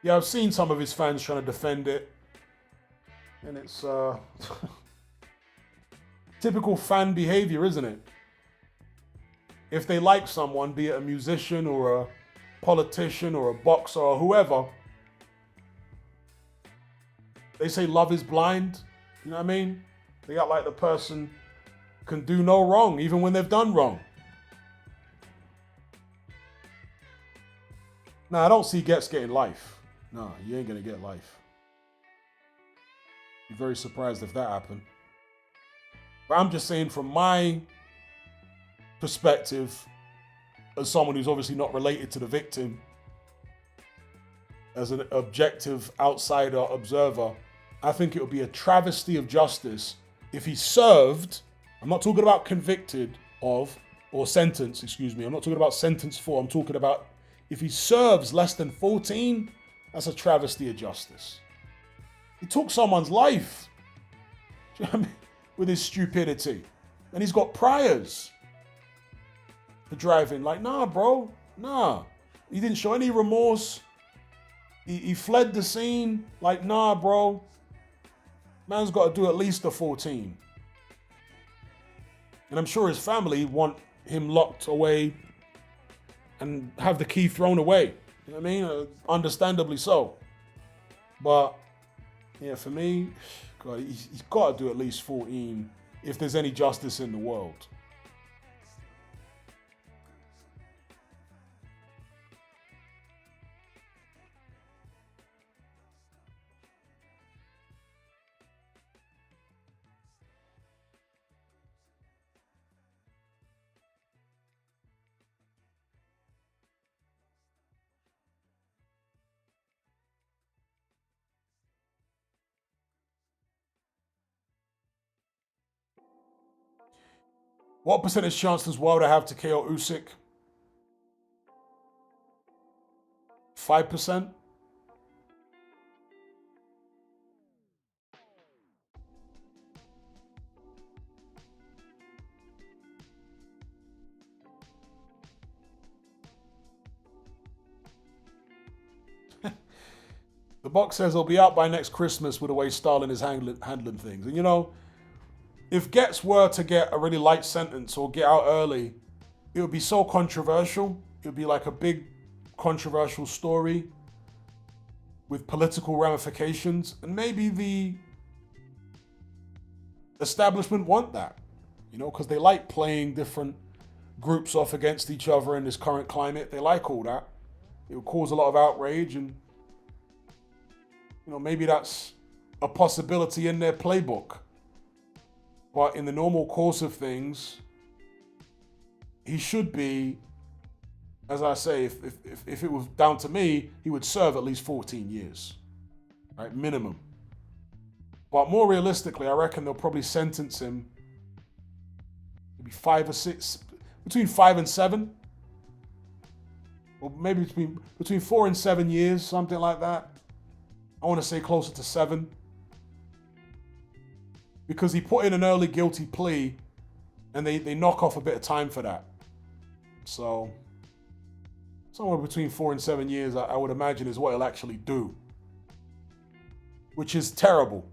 Yeah, I've seen some of his fans trying to defend it. And it's typical fan behavior, isn't it? If they like someone, be it a musician or a politician or a boxer or whoever, they say love is blind. You know what I mean? They act like the person can do no wrong, even when they've done wrong. Nah, I don't see Getz getting life. No, you ain't gonna get life. Be very surprised if that happened. But I'm just saying from my perspective, as someone who's obviously not related to the victim, as an objective outsider observer, I think it would be a travesty of justice if he served, I'm not talking about convicted of, or sentenced, excuse me, I'm not talking about sentenced for, I'm talking about if he serves less than 14, that's a travesty of justice. He took someone's life. Do you know what I mean? With his stupidity. And he's got priors for driving. Like, nah, bro. Nah. He didn't show any remorse. He fled the scene. Like, nah, bro. Man's got to do at least a 14. And I'm sure his family want him locked away and have the key thrown away. You know what I mean? Understandably so. But, yeah, for me, God, he's got to do at least 14 if there's any justice in the world. What percentage chance does Wilder have to KO Usyk? 5%? The box says he'll be out by next Christmas with the way Stalin is handling things. And you know, if Getz were to get a really light sentence or get out early, it would be so controversial. It would be like a big controversial story with political ramifications. And maybe the establishment want that, you know, because they like playing different groups off against each other in this current climate. They like all that. It would cause a lot of outrage, and you know, maybe that's a possibility in their playbook. But in the normal course of things, he should be, as I say, if it was down to me, he would serve at least 14 years, right, minimum. But more realistically, I reckon they'll probably sentence him maybe 5 or 6, between 5 and 7, or maybe between 4 and 7 years, something like that. I want to say closer to 7. Because he put in an early guilty plea and they knock off a bit of time for that. So, somewhere between 4 and 7 years, I would imagine, is what he'll actually do. Which is terrible.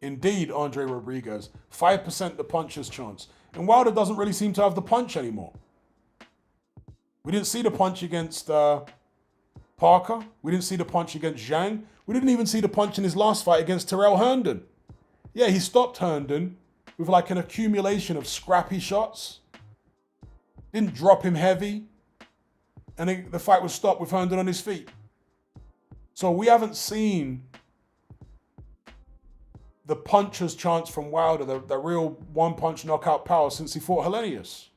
Indeed, Andre Rodriguez, 5% the puncher's chance. And Wilder doesn't really seem to have the punch anymore. We didn't see the punch against Parker. We didn't see the punch against Zhang. We didn't even see the punch in his last fight against Terrell Herndon. Yeah, he stopped Herndon, with like an accumulation of scrappy shots. Didn't drop him heavy. And the fight was stopped with Herndon on his feet. So we haven't seen the puncher's chance from Wilder, the real one-punch knockout power since he fought Helenius.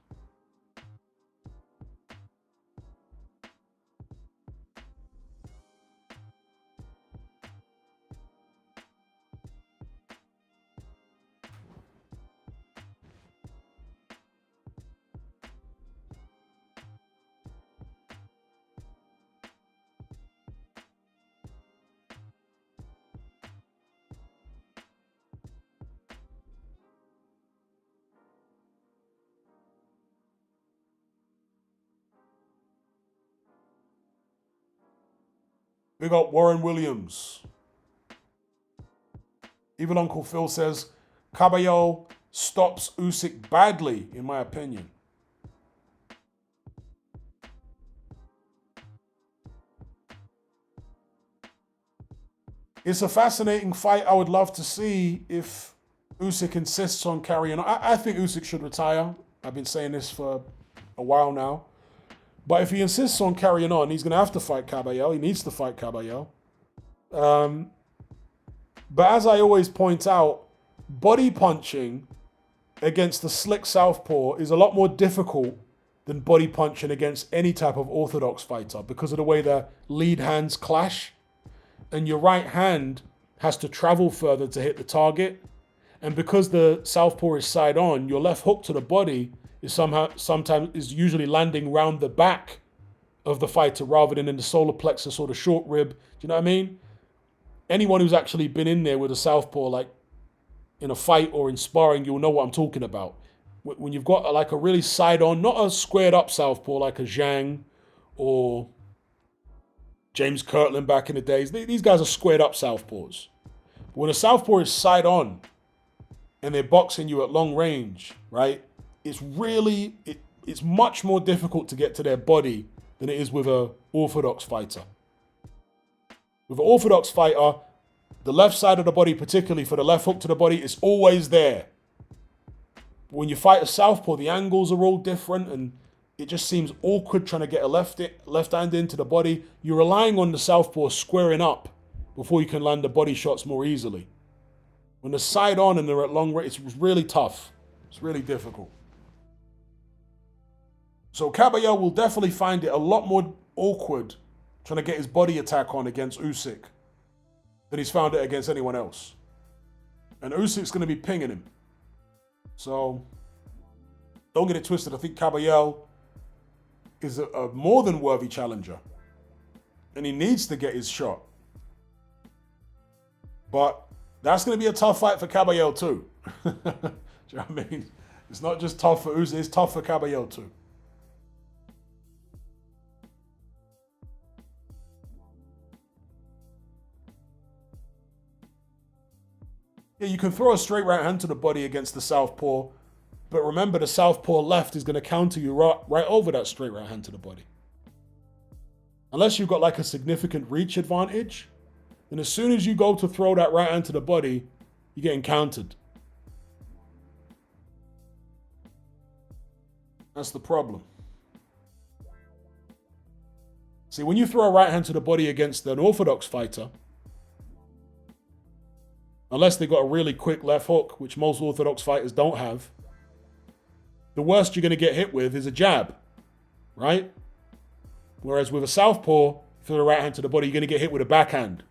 We got Warren Williams. Evil Uncle Phil says, Caballero stops Usyk badly, in my opinion. It's a fascinating fight. I would love to see if Usyk insists on carrying on. I think Usyk should retire. I've been saying this for a while now. But if he insists on carrying on, he's going to have to fight Caballero. He needs to fight Caballero. But as I always point out, body punching against the slick southpaw is a lot more difficult than body punching against any type of orthodox fighter because of the way the lead hands clash. And your right hand has to travel further to hit the target. And because the southpaw is side on, your left hook to the body is sometimes usually landing round the back of the fighter rather than in the solar plexus or the short rib. Do you know what I mean? Anyone who's actually been in there with a southpaw, like in a fight or in sparring, you'll know what I'm talking about. When you've got like a really side on, not a squared up southpaw like a Zhang or James Kirtland back in the days. These guys are squared up southpaws. But when a southpaw is side on and they're boxing you at long range, right? It's much more difficult to get to their body than it is with an orthodox fighter. With an orthodox fighter, the left side of the body, particularly for the left hook to the body, is always there. When you fight a southpaw, the angles are all different and it just seems awkward trying to get a left hand into the body. You're relying on the southpaw squaring up before you can land the body shots more easily. When they're side on and they're at long range, it's really tough. It's really difficult. So Caballero will definitely find it a lot more awkward trying to get his body attack on against Usyk than he's found it against anyone else. And Usyk's going to be pinging him. So don't get it twisted. I think Caballero is a more than worthy challenger. And he needs to get his shot. But that's going to be a tough fight for Caballero too. Do you know what I mean? It's not just tough for Usyk, it's tough for Caballero too. Yeah, you can throw a straight right hand to the body against the southpaw, but remember the southpaw left is going to counter you right over that straight right hand to the body. Unless you've got like a significant reach advantage, then as soon as you go to throw that right hand to the body, you're getting countered. That's the problem. See, when you throw a right hand to the body against an orthodox fighter, unless they've got a really quick left hook, which most orthodox fighters don't have, the worst you're going to get hit with is a jab, right? Whereas with a southpaw, throw the right hand to the body, you're going to get hit with a backhand.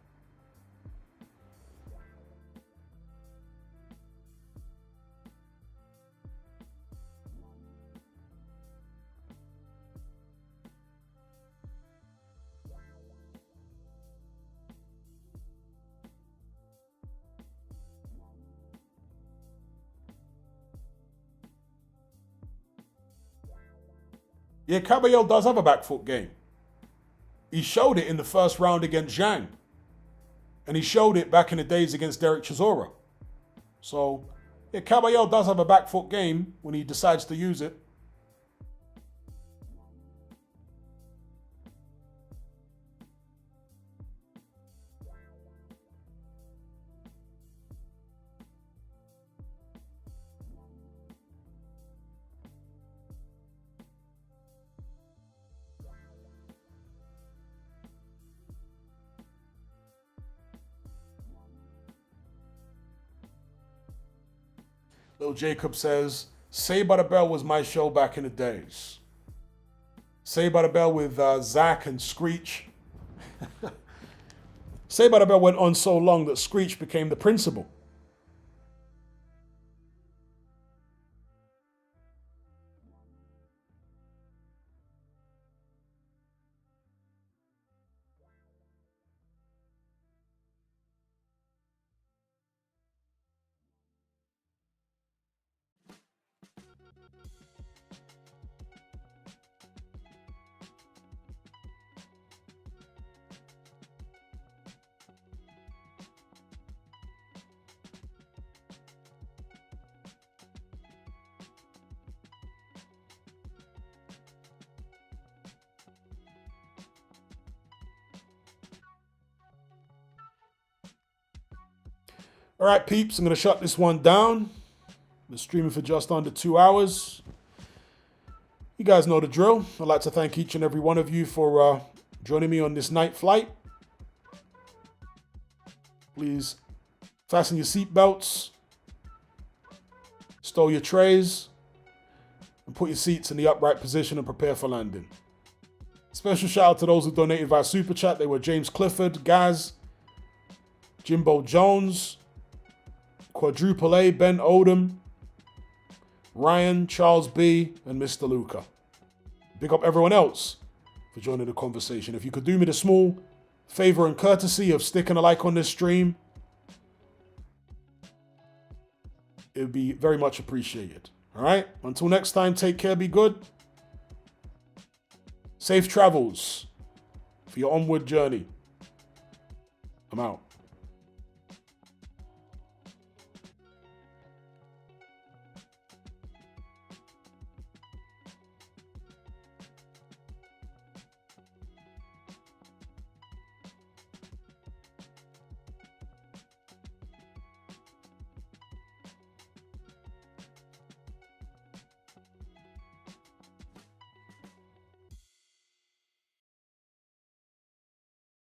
Yeah, Caballero does have a back foot game. He showed it in the first round against Zhang. And he showed it back in the days against Derek Chisora. So, yeah, Caballero does have a back foot game when he decides to use it. Little Jacob says, Saved by the Bell was my show back in the days. Saved by the Bell with Zach and Screech. Saved by the Bell went on so long that Screech became the principal. All right, peeps, I'm going to shut this one down. Been streaming for just under 2 hours. You guys know the drill. I'd like to thank each and every one of you for joining me on this night flight. Please fasten your seatbelts, stow your trays, and put your seats in the upright position and prepare for landing. Special shout out to those who donated via Super Chat. They were James Clifford, Gaz, Jimbo Jones, Quadruple A, Ben Odom, Ryan, Charles B, and Mr. Luca. Big up everyone else for joining the conversation. If you could do me the small favor and courtesy of sticking a like on this stream, it would be very much appreciated. All right? Until next time, take care, be good. Safe travels for your onward journey. I'm out.